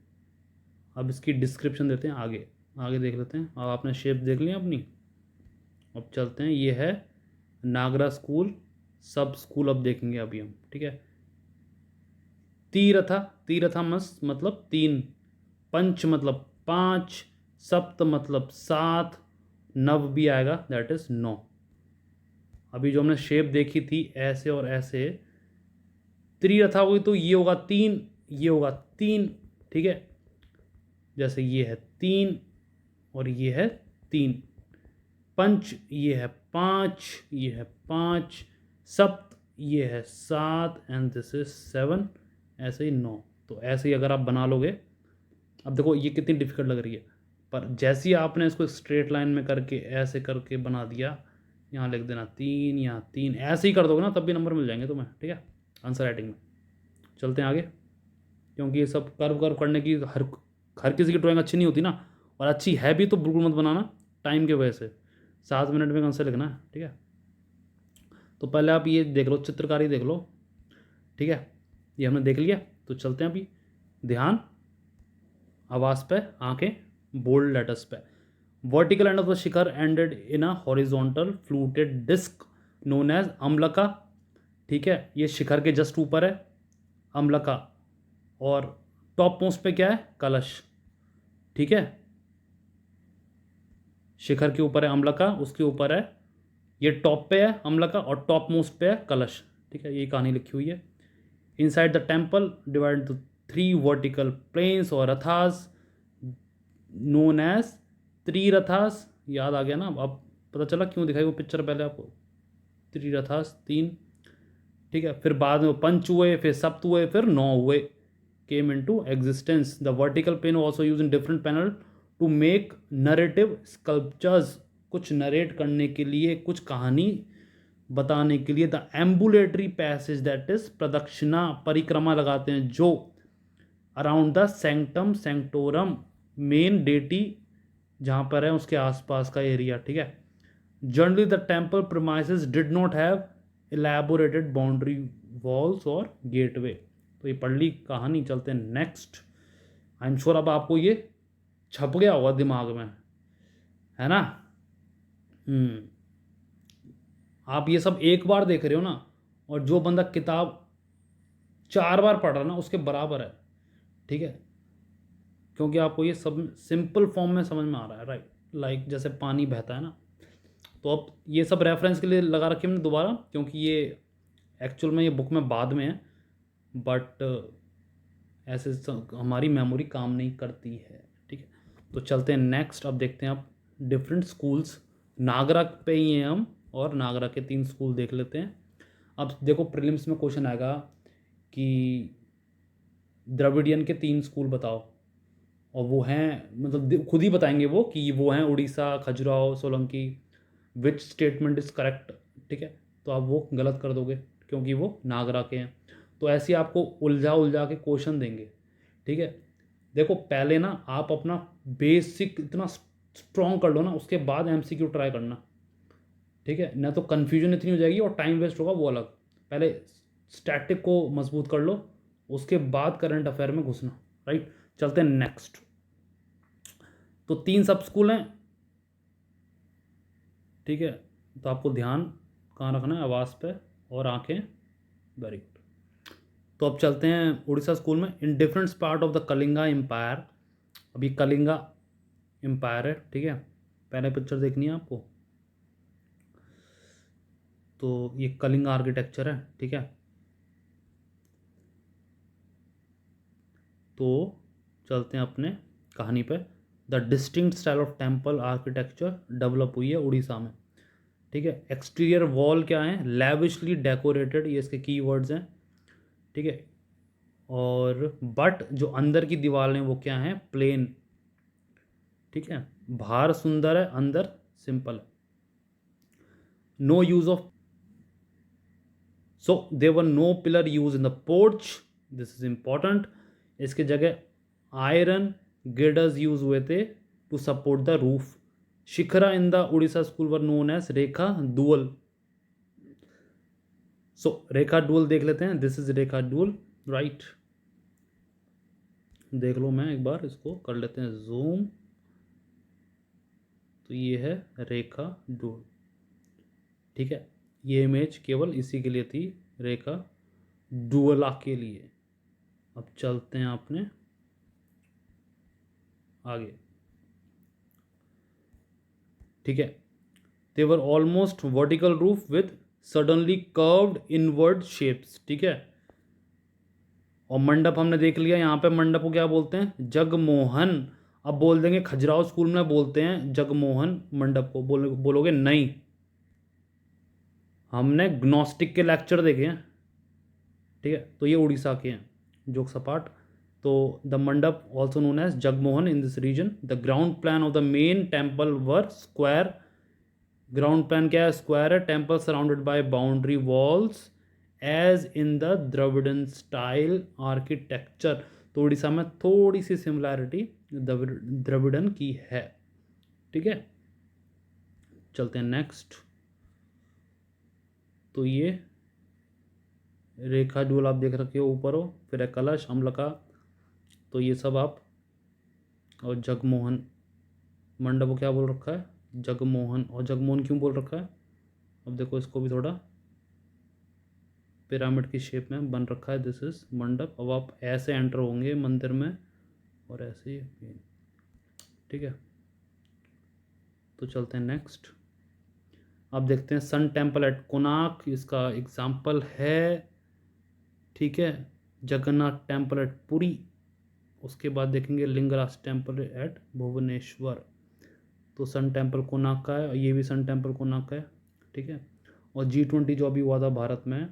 अब इसकी डिस्क्रिप्शन देते हैं, आगे आगे देख लेते हैं। अब आपने शेप देख लिया अपनी, अब चलते हैं, ये है नागरा स्कूल, सब स्कूल अब देखेंगे अभी हम, ठीक है। तीरथा, तीरथा मस मतलब तीन, पंच मतलब पाँच, सप्त मतलब सात, नव भी आएगा, दैट इज 9। अभी जो हमने शेप देखी थी ऐसे और ऐसे, त्रिरथा हुई तो ये होगा तीन, ये होगा तीन, ठीक है, जैसे ये है तीन और ये है तीन। पंच ये है पाँच, ये है पाँच, सप्त ये है सात, एंड दिस इज 7, ऐसे ही 9। तो ऐसे ही अगर आप बना लोगे, अब देखो ये कितनी डिफिकल्ट लग रही है, पर जैसे ही आपने इसको स्ट्रेट लाइन में करके ऐसे करके बना दिया, यहाँ लिख देना तीन, यहाँ तीन, ऐसे ही कर दोगे ना तब भी नंबर मिल जाएंगे तुम्हें, ठीक है, आंसर राइटिंग में। चलते हैं आगे, क्योंकि ये सब कर्व कर्व करने की हर किसी की ड्राइंग अच्छी नहीं होती ना, और अच्छी है भी तो बिल्कुल मत बनाना टाइम की वजह से, 7 मिनट में आंसर लिखना है, ठीक है। तो पहले आप ये देख लो, चित्रकारी देख लो, ठीक है। ये हमने देख लिया। तो चलते हैं अभी, ध्यान, आवाज़ पे, आंखें, बोल्ड लेटर्स पे। Vertical end of the shikhar ended in a horizontal fluted disc known as amalaka. ठीक है, ये शिखर के जस्ट ऊपर है अम्लका, और टॉप मोस्ट पे क्या है, कलश। ठीक है, शिखर के ऊपर है अम्लका, उसके ऊपर है, ये टॉप पे है अम्लका और टॉप मोस्ट पे है कलश। ठीक है, ये कहानी लिखी हुई है। Inside the temple divide to 3 vertical planes और रथास नोन एज त्रिरथास। याद आ गया ना, अब पता चला क्यों दिखाई वो पिक्चर पहले आपको, त्रिरथास 3। ठीक है, फिर बाद में वो पंच हुए, फिर सप्त हुए, फिर 9 हुए, came into existence. The vertical pen also use in different panel to make narrative sculptures, कुछ नरेट करने के लिए, कुछ कहानी बताने के लिए। The ambulatory passage that is pradakshina, परिक्रमा लगाते हैं जो, around the sanctum sanctorum, main deity जहाँ पर है उसके आसपास का एरिया। ठीक है, generally the temple premises did not have elaborated boundary walls और गेटवे। तो ये पढ़ ली कहानी। चलते हैं नेक्स्ट। आई एम श्योर अब आपको ये छप गया होगा दिमाग में, है ना। आप ये सब एक बार देख रहे हो ना, और जो बंदा किताब 4 बार पढ़ रहा है ना उसके बराबर है। ठीक है, क्योंकि आपको ये सब सिंपल फॉर्म में समझ में आ रहा है, राइट। लाइक जैसे पानी बहता है ना। तो अब ये सब रेफरेंस के लिए लगा रखी हमने दोबारा, क्योंकि ये एक्चुअल में ये बुक में बाद में है, बट ऐसे हमारी मेमोरी काम नहीं करती है। ठीक है, तो चलते हैं नेक्स्ट। अब देखते हैं आप डिफरेंट स्कूल्स, नागरा पे ही हैं हम, और नागरा के 3 स्कूल देख लेते हैं। अब देखो प्रीलिम्स में क्वेश्चन आएगा कि द्रविडियन के 3 स्कूल बताओ, और वो हैं, मतलब खुद ही बताएंगे वो कि वो हैं Orissa, Khajuraho, Solanki, which statement is correct. ठीक है, तो आप वो गलत कर दोगे क्योंकि वो नागरा के हैं। तो ऐसे ही आपको उलझा उलझा के क्वेश्चन देंगे। ठीक है, देखो पहले ना आप अपना बेसिक इतना स्ट्रॉन्ग कर लो ना, उसके बाद एमसीक्यू ट्राई करना। ठीक है, ना तो कन्फ्यूजन इतनी हो जाएगी और टाइम वेस्ट होगा, वो अलग। पहले स्टैटिक को मजबूत कर लो, उसके बाद करंट अफेयर में घुसना। राइट, चलते हैं नेक्स्ट। तो 3 सब स्कूल हैं। ठीक है, तो आपको ध्यान कहाँ रखना है, आवाज़ पे और आंखें। Very good. तो अब चलते हैं उड़ीसा स्कूल में। In different part of the Kalinga empire. अभी कलिंगा एम्पायर है। ठीक है, पहले पिक्चर देखनी है आपको। तो ये कलिंगा आर्किटेक्चर है। ठीक है, तो चलते हैं अपने कहानी पे। The distinct style of temple architecture develop हुई है उड़ीसा में। ठीक है, एक्सटीरियर वॉल क्या है, लैविशली डेकोरेटेड, ये इसके की वर्ड्स हैं। ठीक है, और बट जो अंदर की दीवार हैं वो क्या हैं, प्लेन। ठीक है, बाहर सुंदर है, अंदर सिंपल है। No use of, so there no pillar use in the porch, this is important. इसके जगह आयरन गिर्डर्स यूज हुए थे to support the roof. Shikhara in the Orissa school were known as rekha deul. So rekha deul देख लेते हैं, this is rekha deul, right. देख लो, मैं एक बार इसको कर लेते हैं जूम। तो ये है रेखा डुअल। ठीक है, ये इमेज केवल इसी के लिए थी, रेखा डुअला के लिए। अब चलते हैं अपने आगे। ठीक है, they were almost vertical roof with suddenly curved inward shapes. ठीक है, और मंडप हमने देख लिया। यहाँ पे मंडप को क्या बोलते हैं, जगमोहन। अब बोल देंगे खजुराहो स्कूल में बोलते हैं जगमोहन मंडप को, बोलोगे नहीं, हमने ग्नोस्टिक के लेक्चर देखे हैं। ठीक है, तो ये उड़ीसा के हैं, जोक सपाट। तो the mandapa also known as jagmohan in this region. The ground plan of the main temple were square. Ground plan क्या है, स्क्वायर है। Temple surrounded by boundary walls as in the Dravidian style architecture. तो उड़ीसा में थोड़ी सी सिमिलैरिटी द्रविडन की है। ठीक है, चलते हैं नेक्स्ट। तो ये रेखा जूल आप देख रखे हो ऊपर हो, फिर है कलश अम्ल का, तो ये सब आप, और जगमोहन मंडप को क्या बोल रखा है, जगमोहन। और जगमोहन क्यों बोल रखा है, अब देखो इसको भी थोड़ा पिरामिड की शेप में बन रखा है, दिस इज मंडप। अब आप ऐसे एंटर होंगे मंदिर में और ऐसे ही, ठीक है। तो चलते हैं नेक्स्ट। अब देखते हैं सन टेम्पल एट कोणार्क, इसका एग्जाम्पल है, ठीक है। जगन्नाथ टेम्पल एट पुरी, उसके बाद देखेंगे लिंगराज टेम्पल एट भुवनेश्वर। तो सन टेम्पल कोणार्क का है, ये भी सन टेम्पल कोणार्क का है, ठीक है। और G20 जो अभी हुआ था भारत में,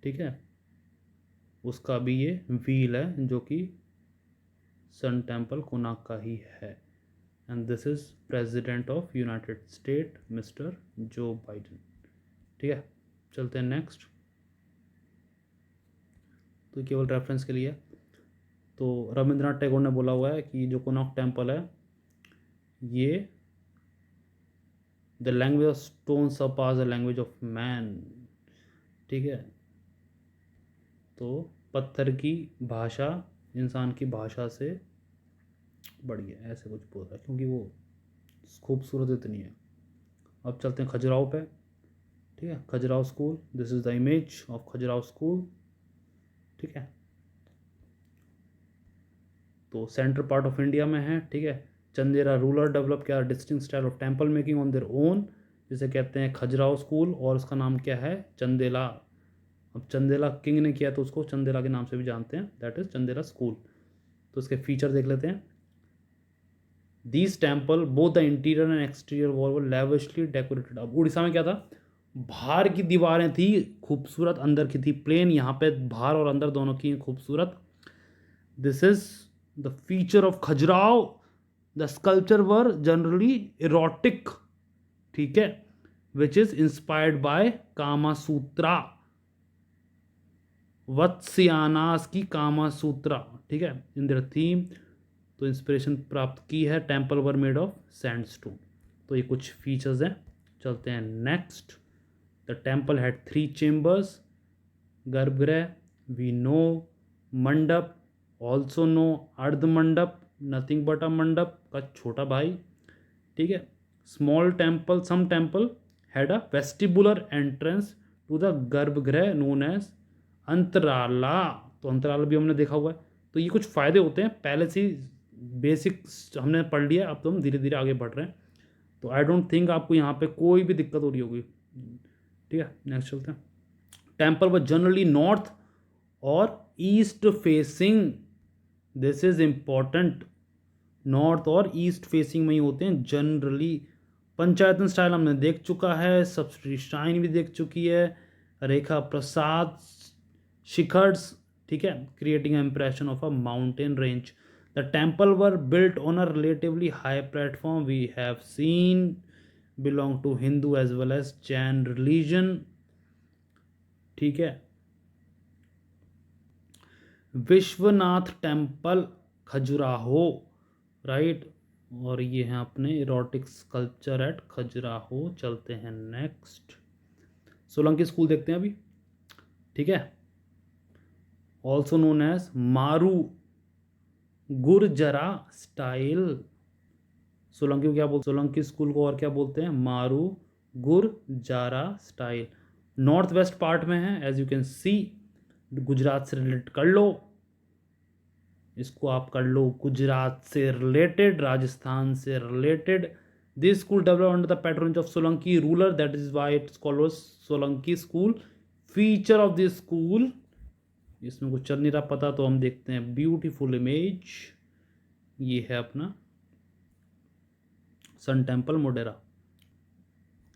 ठीक है, उसका भी ये व्हील है जो कि सन टेम्पल कोणार्क का ही है। And this is president of United state mister जो बाइडन, ठीक है। चलते हैं नेक्स्ट। तो केवल रेफरेंस के लिए, तो रविंद्रनाथ टैगोर ने बोला हुआ है कि जो कोणार्क टेम्पल है ये the language of stone surpass the language of man, ठीक है। तो पत्थर की भाषा इंसान की भाषा से बड़ी है, ऐसे कुछ बोल रहा है, क्योंकि वो खूबसूरत इतनी है। अब चलते हैं खजुराहो पे, ठीक है। Khajuraho school, this is the image of Khajuraho school, ठीक है। तो सेंट्रल पार्ट ऑफ इंडिया में है, ठीक है। चंदेला रूलर डेवलप किया distinct style of temple making on their own, जिसे कहते हैं खजुराहो स्कूल, और उसका नाम क्या है, चंदेला। अब चंदेला किंग ने किया तो उसको चंदेला के नाम से भी जानते हैं, दैट इज चंदेला स्कूल। तो इसके फीचर देख लेते हैं। These temple both the interior and exterior wall were lavishly decorated. अब उड़ीसा में क्या था, बाहर की दीवारें थी खूबसूरत, अंदर की थी प्लेन, यहाँ पे बाहर और अंदर दोनों की खूबसूरत। This is the feature of Khajuraho, the sculpture were generally erotic, ठीक है, विच इज इंस्पायर्ड बाय कामा सूत्रा, वत्स्यानास की कामा सूत्रा, ठीक है, इन देयर थीम। तो इंस्पिरेशन प्राप्त की है, temple were made of sandstone. तो ये कुछ फीचर्स हैं। चलते हैं next. The temple had 3 chambers, गर्भगृह, वी नो, मंडप, ऑल्सो नो, अर्ध मंडप, नथिंग बट अ मंडप का छोटा भाई, ठीक है। Small temple, some temple had a vestibular entrance to the garbhagriha known as antarala. तो अंतराला भी हमने देखा हुआ है। तो ये कुछ फ़ायदे होते हैं, पहले से बेसिक हमने पढ़ लिया, अब तो हम धीरे धीरे आगे बढ़ रहे हैं। तो आई डोंट थिंक आपको यहाँ पे कोई भी दिक्कत हो रही होगी, ठीक है। नेक्स्ट चलते हैं। टेम्पल व जनरली नॉर्थ और east facing, this is important, north और ईस्ट फेसिंग में ही होते हैं जनरली। पंचायतन स्टाइल हमने देख चुका है, सब्सिडी श्राइन भी देख चुकी है, रेखा प्रसाद शिखर्स, ठीक है, creating impression of a mountain range. The temple were built on a relatively high platform, we have seen belong to Hindu as well as Jain religion, ठीक है। विश्वनाथ टेम्पल खजुराहो, राइट, और ये हैं अपने इरोटिक स्कल्पचर एट खजुराहो। चलते हैं नेक्स्ट। सोलंकी स्कूल देखते हैं अभी, ठीक है, ऑल्सो नोन एज मारू गुर्जरा स्टाइल। सोलंकी को क्या बोलते, सोलंकी स्कूल को और क्या बोलते हैं, Maru Gurjara style. North west part में है, as you can see, Gujarat से रिलेट कर लो, इसको आप कर लो गुजरात से रिलेटेड, राजस्थान से related. This school develop under the pattern of Solanki ruler, that is why it's called Solanki school. Feature of this school, इसमें कुछ चल नहीं रहा पता, तो हम देखते हैं ब्यूटीफुल इमेज, ये है अपना सन टेम्पल मोडेरा।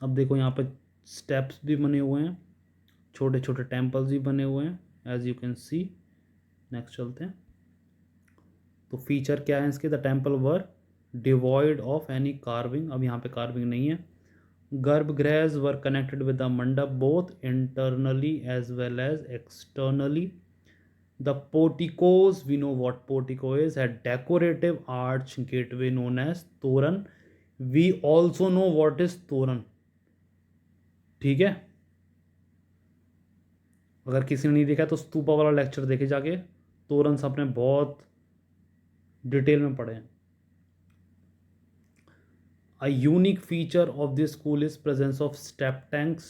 अब देखो यहाँ पे स्टेप्स भी बने हुए हैं, छोटे छोटे टेम्पल्स भी बने हुए हैं, as you can see. Next चलते हैं। तो फीचर क्या है इसके, the temple were devoid of any carving, अब यहाँ पे कार्विंग नहीं है। गर्भगृहs were connected with the mandapa both internally as well as externally. The porticos, we know what portico is, had decorative arch gateway known as torana, we also know what is torana, ठीक है। अगर किसी ने नहीं देखा तो स्तूपा वाला लेक्चर देखे जाके, तोरण साहब ने बहुत डिटेल में पढ़े हैं। A unique feature of this school is presence of step tanks,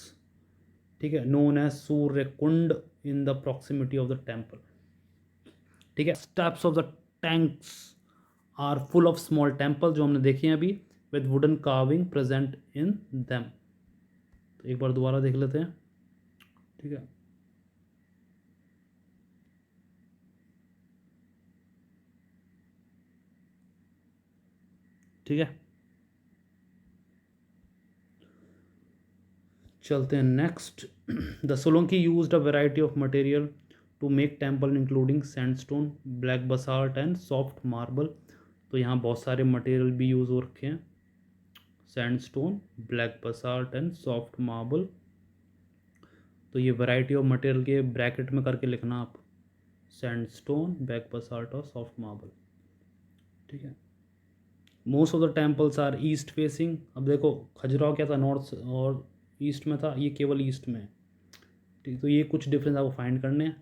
ठीक है, known as Surya Kund in the proximity of the temple, ठीक है। Steps of the tanks are full of small temple, जो हमने देखे हैं अभी, with wooden carving present in them। तो एक बार दोबारा देख लेते हैं, ठीक है। ठीक है, चलते हैं next. The Solanki used a variety of material to make temple including sandstone, black basalt and soft marble. तो यहाँ बहुत सारे मटेरियल भी यूज़ हो रखे हैं, sandstone, black basalt and soft marble. तो ये वैरायटी ऑफ मटेरियल के ब्रैकेट में करके लिखना आप, सैंडस्टोन, ब्लैक बसाल्ट और सॉफ्ट मार्बल, ठीक है। Most of the temples are east facing. अब देखो खजुराहो क्या था, नॉर्थ और ईस्ट में था, ये केवल ईस्ट में है, ठीक। तो ये कुछ डिफरेंस आपको फाइंड करने हैं।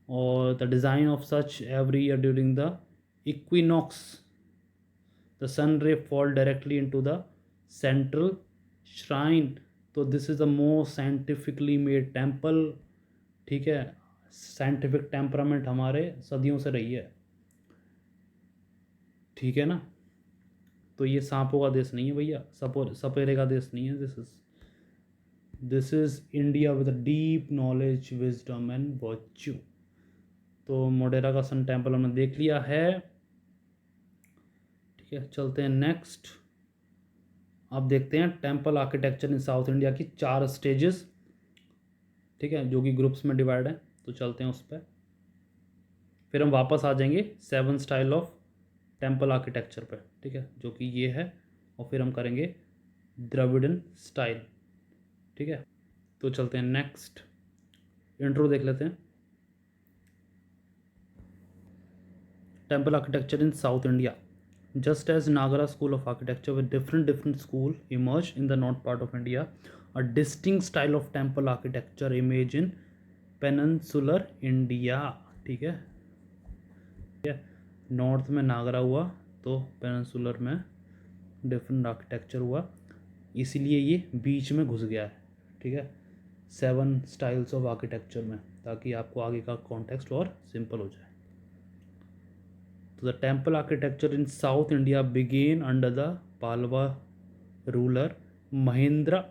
और the design of such every year during the equinox the sun ray fall directly into the central shrine. तो this is the most scientifically made temple, ठीक है। साइंटिफिक टेम्परामेंट हमारे सदियों से रही है, ठीक है ना। तो ये सांपों का देश नहीं है भैया, सपेरे का देश नहीं है। This is India with a deep knowledge, wisdom and virtue. तो मोडेरा का सन टेम्पल हमने देख लिया है, ठीक है। चलते हैं नेक्स्ट। अब देखते हैं temple architecture in South India की 4 स्टेजेस, ठीक है, जो कि ग्रुप्स में डिवाइड है। तो चलते हैं उस पर, फिर हम वापस आ जाएंगे 7 स्टाइल ऑफ टेम्पल आर्किटेक्चर पे, ठीक है, जो कि ये है। और फिर हम करेंगे द्रविडन स्टाइल, ठीक है। तो चलते हैं नेक्स्ट, इंट्रो देख लेते हैं। Temple architecture in South India. Just as Nagara school of architecture with different school emerged in the north part of India, a distinct style of temple architecture emerged in peninsular India, ठीक है। North में नागरा हुआ तो peninsular में different architecture हुआ, इसीलिए ये बीच में घुस गया है, ठीक है, 7 स्टाइल्स ऑफ आर्किटेक्चर में, ताकि आपको आगे का कॉन्टेक्स्ट और सिंपल हो जाए। तो the temple architecture in South India began under the Pallava ruler Mahendra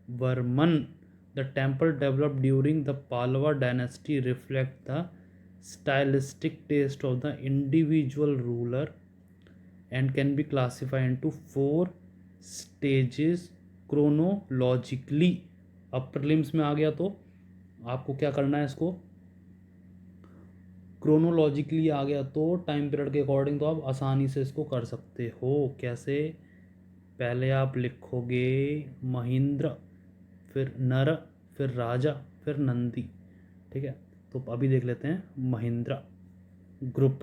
Varman. The temple developed during the Pallava dynasty reflect the stylistic taste of the individual ruler and can be classified into 4 stages chronologically। अब prelims में आ गया तो आपको क्या करना है, इसको chronologically आ गया तो टाइम पीरियड के अकॉर्डिंग तो आप आसानी से इसको कर सकते हो। कैसे? पहले आप लिखोगे महेंद्र, फिर नर, फिर राजा, फिर नंदी, ठीक है। तो अभी देख लेते हैं महेंद्र ग्रुप,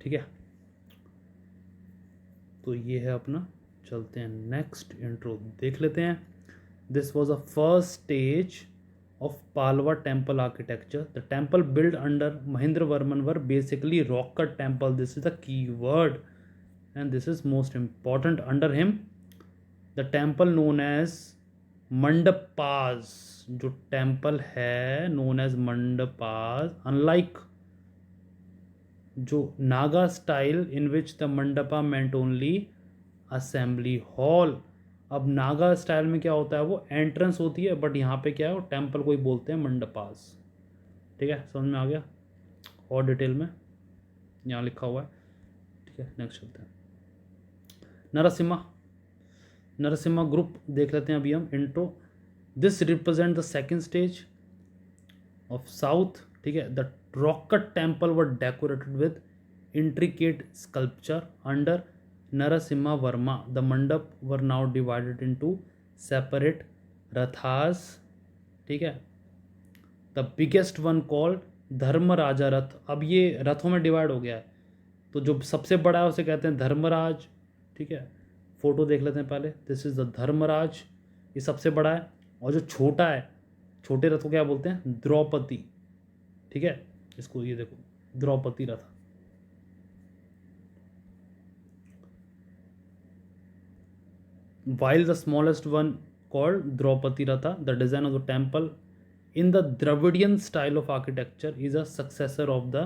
ठीक है। तो ये है अपना, चलते हैं नेक्स्ट, इंट्रो देख लेते हैं। This was a first stage of Palwa temple architecture. The temple built under Mahendra Varman were basically rock cut temple. This is the key word and this is most important. Under him, the temple known as Mandapas, जो temple है known as Mandapas, unlike जो Naga style in which the Mandapa meant only assembly hall। अब Naga style में क्या होता है, वो entrance होती है, बट यहाँ पे क्या है, वो टेम्पल को ही बोलते हैं मंडपास, ठीक है। समझ में आ गया और डिटेल में यहाँ लिखा हुआ है, ठीक है। नेक्स्ट चलते हैं नरसिम्हा ग्रुप देख लेते हैं अभी हम, intro. This represent the second stage of south, ठीक है। The rock cut temple were decorated with intricate sculpture under Narasimha Varma. The mandap were now divided into separate rathas, ठीक है। The biggest one called Dharmaraja रथ। अब ये रथों में divide हो गया है, तो जो सबसे बड़ा है उसे कहते हैं धर्मराज, ठीक है। फोटो देख लेते हैं पहले। दिस इज द धर्मराज, ये सबसे बड़ा है, और जो छोटा है छोटे रथ को क्या बोलते हैं? द्रौपदी, ठीक है। इसको ये देखो, द्रौपदी रथ। While the smallest one called Draupadi Ratha, the design of the temple in the Dravidian style of architecture is a successor of the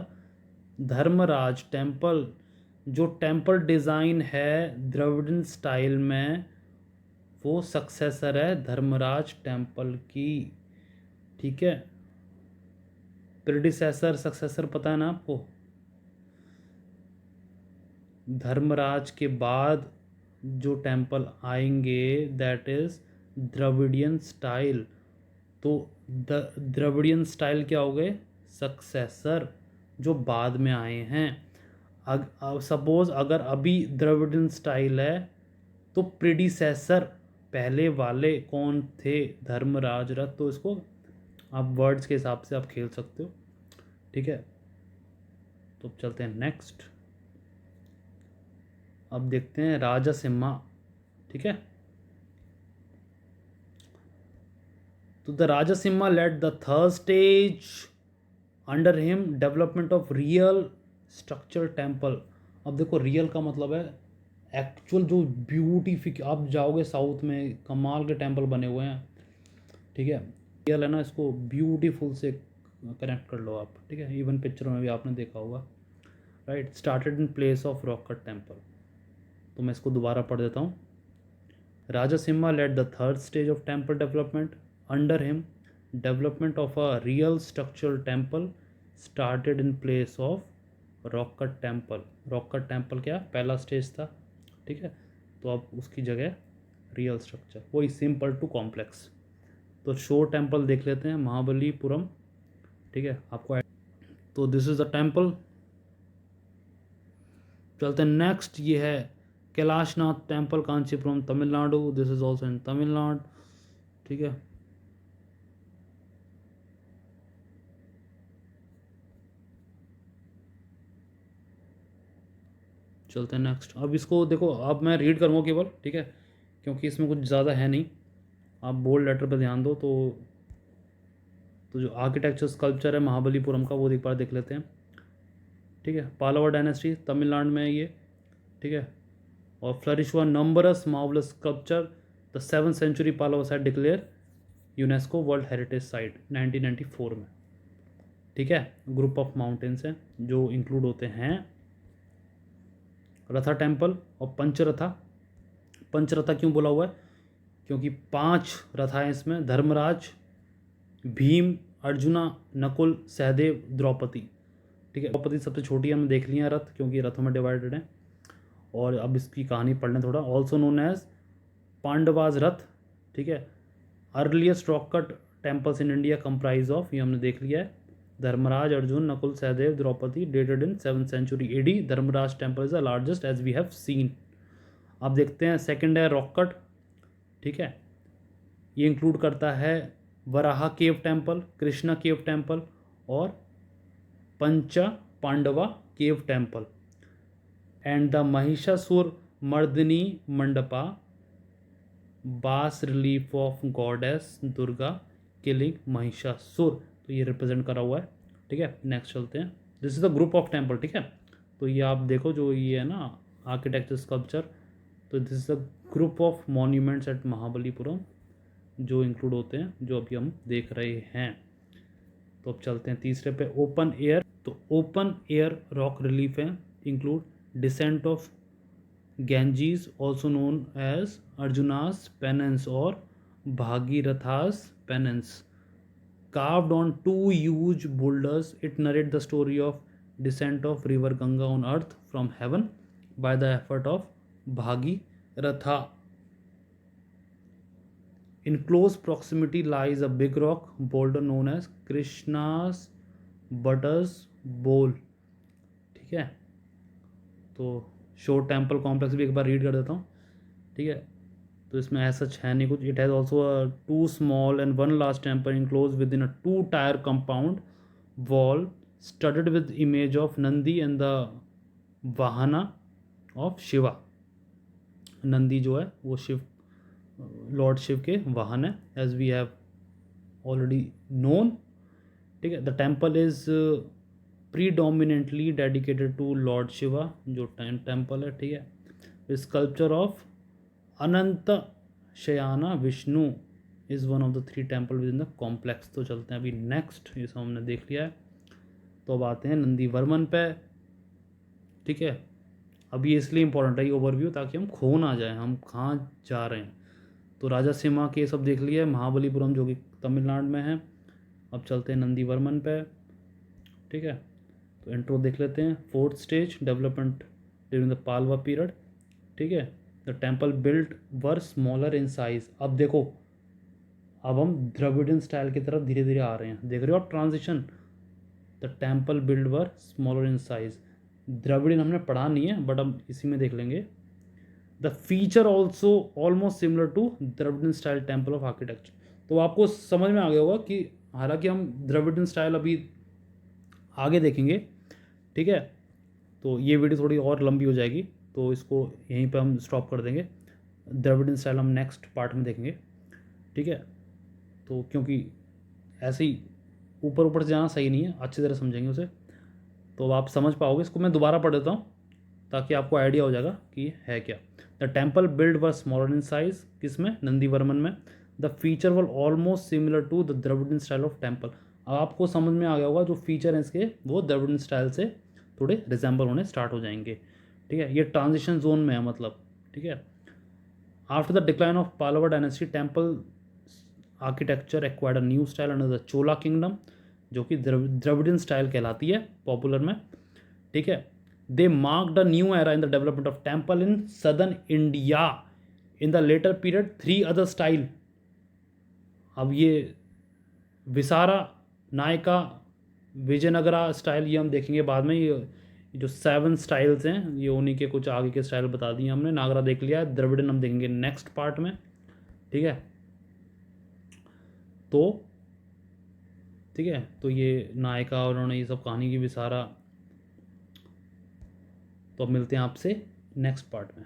Dharmaraja temple. जो टेम्पल डिज़ाइन है द्रविडियन स्टाइल में, वो सक्सेसर है धर्मराज टेम्पल की, ठीक है। प्रेडिसेसर सक्सेसर पता है ना आपको? धर्मराज के बाद जो टेम्पल आएंगे दैट इज द्रविडियन स्टाइल। तो द्रविडियन स्टाइल क्या हो गए? सक्सेसर, जो बाद में आए हैं। सपोज अगर अभी द्रविडियन स्टाइल है तो प्रेडिसेसर पहले वाले कौन थे? धर्मराज रथ। तो इसको आप वर्ड्स के हिसाब से आप खेल सकते हो, ठीक है। तो चलते हैं नेक्स्ट। अब देखते हैं राजसिम्हा, ठीक है। तो the Rajasimha led the third stage under him development of real structure temple. अब देखो रियल का मतलब है एक्चुअल, जो ब्यूटीफिक। आप जाओगे साउथ में कमाल के टेम्पल बने हुए हैं, ठीक है। रियल है ना, इसको ब्यूटीफुल से कनेक्ट कर लो आप, ठीक है। इवन पिक्चरों में भी आपने देखा होगा, right. Started in place of rock cut temple. तो मैं इसको दोबारा पढ़ देता हूँ। Rajasimha led the third stage of temple development under him development of a real structural temple started in place of rock cut temple. Rock cut temple क्या पहला stage था, ठीक है। तो अब उसकी जगह रियल स्ट्रक्चर, वही सिंपल टू कॉम्प्लेक्स। तो शोर टेम्पल देख लेते हैं, महाबलीपुरम, ठीक है आपको। तो दिस इज़ द टेम्पल। चलते हैं नेक्स्ट। ये है Kailashnath temple, Kanchipuram, Tamil Nadu. This is also in Tamil Nadu, ठीक है। चलते हैं नेक्स्ट। अब इसको देखो, अब मैं रीड करूँगा केवल, ठीक है, क्योंकि इसमें कुछ ज़्यादा है नहीं। आप बोल्ड लेटर पर ध्यान दो। तो जो आर्किटेक्चर स्कल्पचर है महाबलीपुरम का, वो एक बार देख लेते हैं, ठीक है। पालावा डायनेस्टी तमिलनाडु में है ये, ठीक है। और फ्लरिश हुआ numbers marvellous sculpture the 7th century Pallava site declare UNESCO World Heritage site 1994 में, ठीक है। ग्रुप ऑफ माउंटेन्स हैं जो इंक्लूड होते हैं रथा टेम्पल और पंचरथा। पंचरथा क्यों बोला हुआ है? क्योंकि 5 रथा हैं इसमें, धर्मराज, भीम, अर्जुना, नकुल, सहदेव, द्रौपदी, ठीक है। द्रौपदी सबसे छोटी है, हमने देख लिया रथ, क्योंकि रथों में डिवाइडेड है। और अब इसकी कहानी पढ़ने थोड़ा। Also known as Pandavas ratha, ठीक है। Earliest rock cut temples in India comprise of, ये हमने देख लिया है, Dharmaraja, Arjun, Nakul, Sahadev, Draupadi, dated in 7th century AD. Dharmaraja temple is the largest as we have seen. अब देखते हैं सेकंड है रॉक कट, ठीक है। ये इंक्लूड करता है Varaha cave temple, Krishna cave temple और Pancha Pandava cave temple and the Mahishasura Mardini Mandapa bas relief of goddess Durga killing Mahishasura. तो ये रिप्रेजेंट करा हुआ है, ठीक है। नेक्स्ट चलते हैं। This is the group of temple, ठीक है। तो ये आप देखो, जो ये है ना आर्किटेक्चर स्कल्पचर, तो this is the group of monuments at Mahabalipuram जो इंक्लूड होते हैं, जो अभी हम देख रहे हैं। तो अब चलते हैं तीसरे पे, ओपन एयर। तो ओपन एयर रॉक रिलीफ है, include descent of Ganges, also known as Arjuna's penance or Bhagirath's penance. Carved on 2 huge boulders, it narrates the story of descent of river Ganga on earth from heaven by the effort of Bhagiratha. In close proximity lies a big rock boulder known as Krishna's Butter's Bowl, ठीक है। तो शोर temple complex भी एक बार read कर देता हूँ, ठीक है। तो इसमें ऐसा है नहीं कुछ। It has also 2 small and 1 large temple enclose within a 2-tier compound wall studded with image of Nandi and the vahana of Shiva. Nandi जो है वो शिव, लॉर्ड शिव के वाहन है, as we have already known, ठीक है। The temple is predominantly dedicated to Lord Shiva, जो टेम्पल है, ठीक है। Sculpture of Anant Shayana Vishnu is one of the 3 temple with in the complex. तो चलते हैं अभी नेक्स्ट, ये सब हमने देख लिया है। तो अब आते हैं नंदी वर्मन पे, ठीक है। अब ये इसलिए इंपॉर्टेंट है ये ओवरव्यू, ताकि हम खो ना जाए हम कहाँ जा रहे हैं। तो राजा सिम्हा के सब देख लिया है, महाबलीपुरम जो कि तमिलनाडु में है। अब चलते हैं नंदी वर्मन पे, ठीक है। तो इंट्रो देख लेते हैं। 4th stage development during the Pallava period, ठीक है। The temple built were smaller in size. अब देखो, अब हम द्रविडियन स्टाइल की तरफ धीरे धीरे आ रहे हैं, देख रहे हो आप transition. The temple build were smaller in size. Dravidian हमने पढ़ा नहीं है, बट अब इसी में देख लेंगे। The feature also almost similar to Dravidian style temple of architecture. तो आपको समझ में आ गया होगा कि हालांकि हम द्रविडियन स्टाइल अभी आगे देखेंगे, ठीक है। तो ये वीडियो थोड़ी और लंबी हो जाएगी, तो इसको यहीं पे हम स्टॉप कर देंगे। द्रविडियन स्टाइल हम नेक्स्ट पार्ट में देखेंगे, ठीक है। तो क्योंकि ऐसे ही ऊपर ऊपर से जाना सही नहीं है, अच्छी तरह समझेंगे उसे तो आप समझ पाओगे। इसको मैं दोबारा पढ़ देता हूँ ताकि आपको आइडिया हो जाएगा कि ये है क्या। The temple build were smaller in size, किसमें, नंदीवर्मन में। The feature were almost similar to the Dravidian style of temple. अब आपको समझ में आ गया होगा जो फीचर हैं इसके वो द्रविडियन स्टाइल से थोड़े रिजेंबल होने स्टार्ट हो जाएंगे, ठीक है। ये ट्रांजिशन जोन में है मतलब, ठीक है। After the decline of Pallava dynasty temple architecture acquired a new style under the Chola kingdom, जो कि द्रविडियन स्टाइल कहलाती है पॉपुलर में, ठीक है। They marked a new era in the development of temple in southern India in the later period 3 other style. अब ये viscera, Nykaa, Vijayanagara style ये हम देखेंगे बाद में। ये जो 7 स्टाइल्स हैं ये उन्हीं के कुछ आगे के स्टाइल बता दिए हमने। नागरा देख लिया है, द्रविडियन हम देखेंगे नेक्स्ट पार्ट में, ठीक है। तो ठीक है, तो ये नायका और उन्होंने ये सब कहानी की विसारा। तो अब मिलते हैं आपसे नेक्स्ट पार्ट में।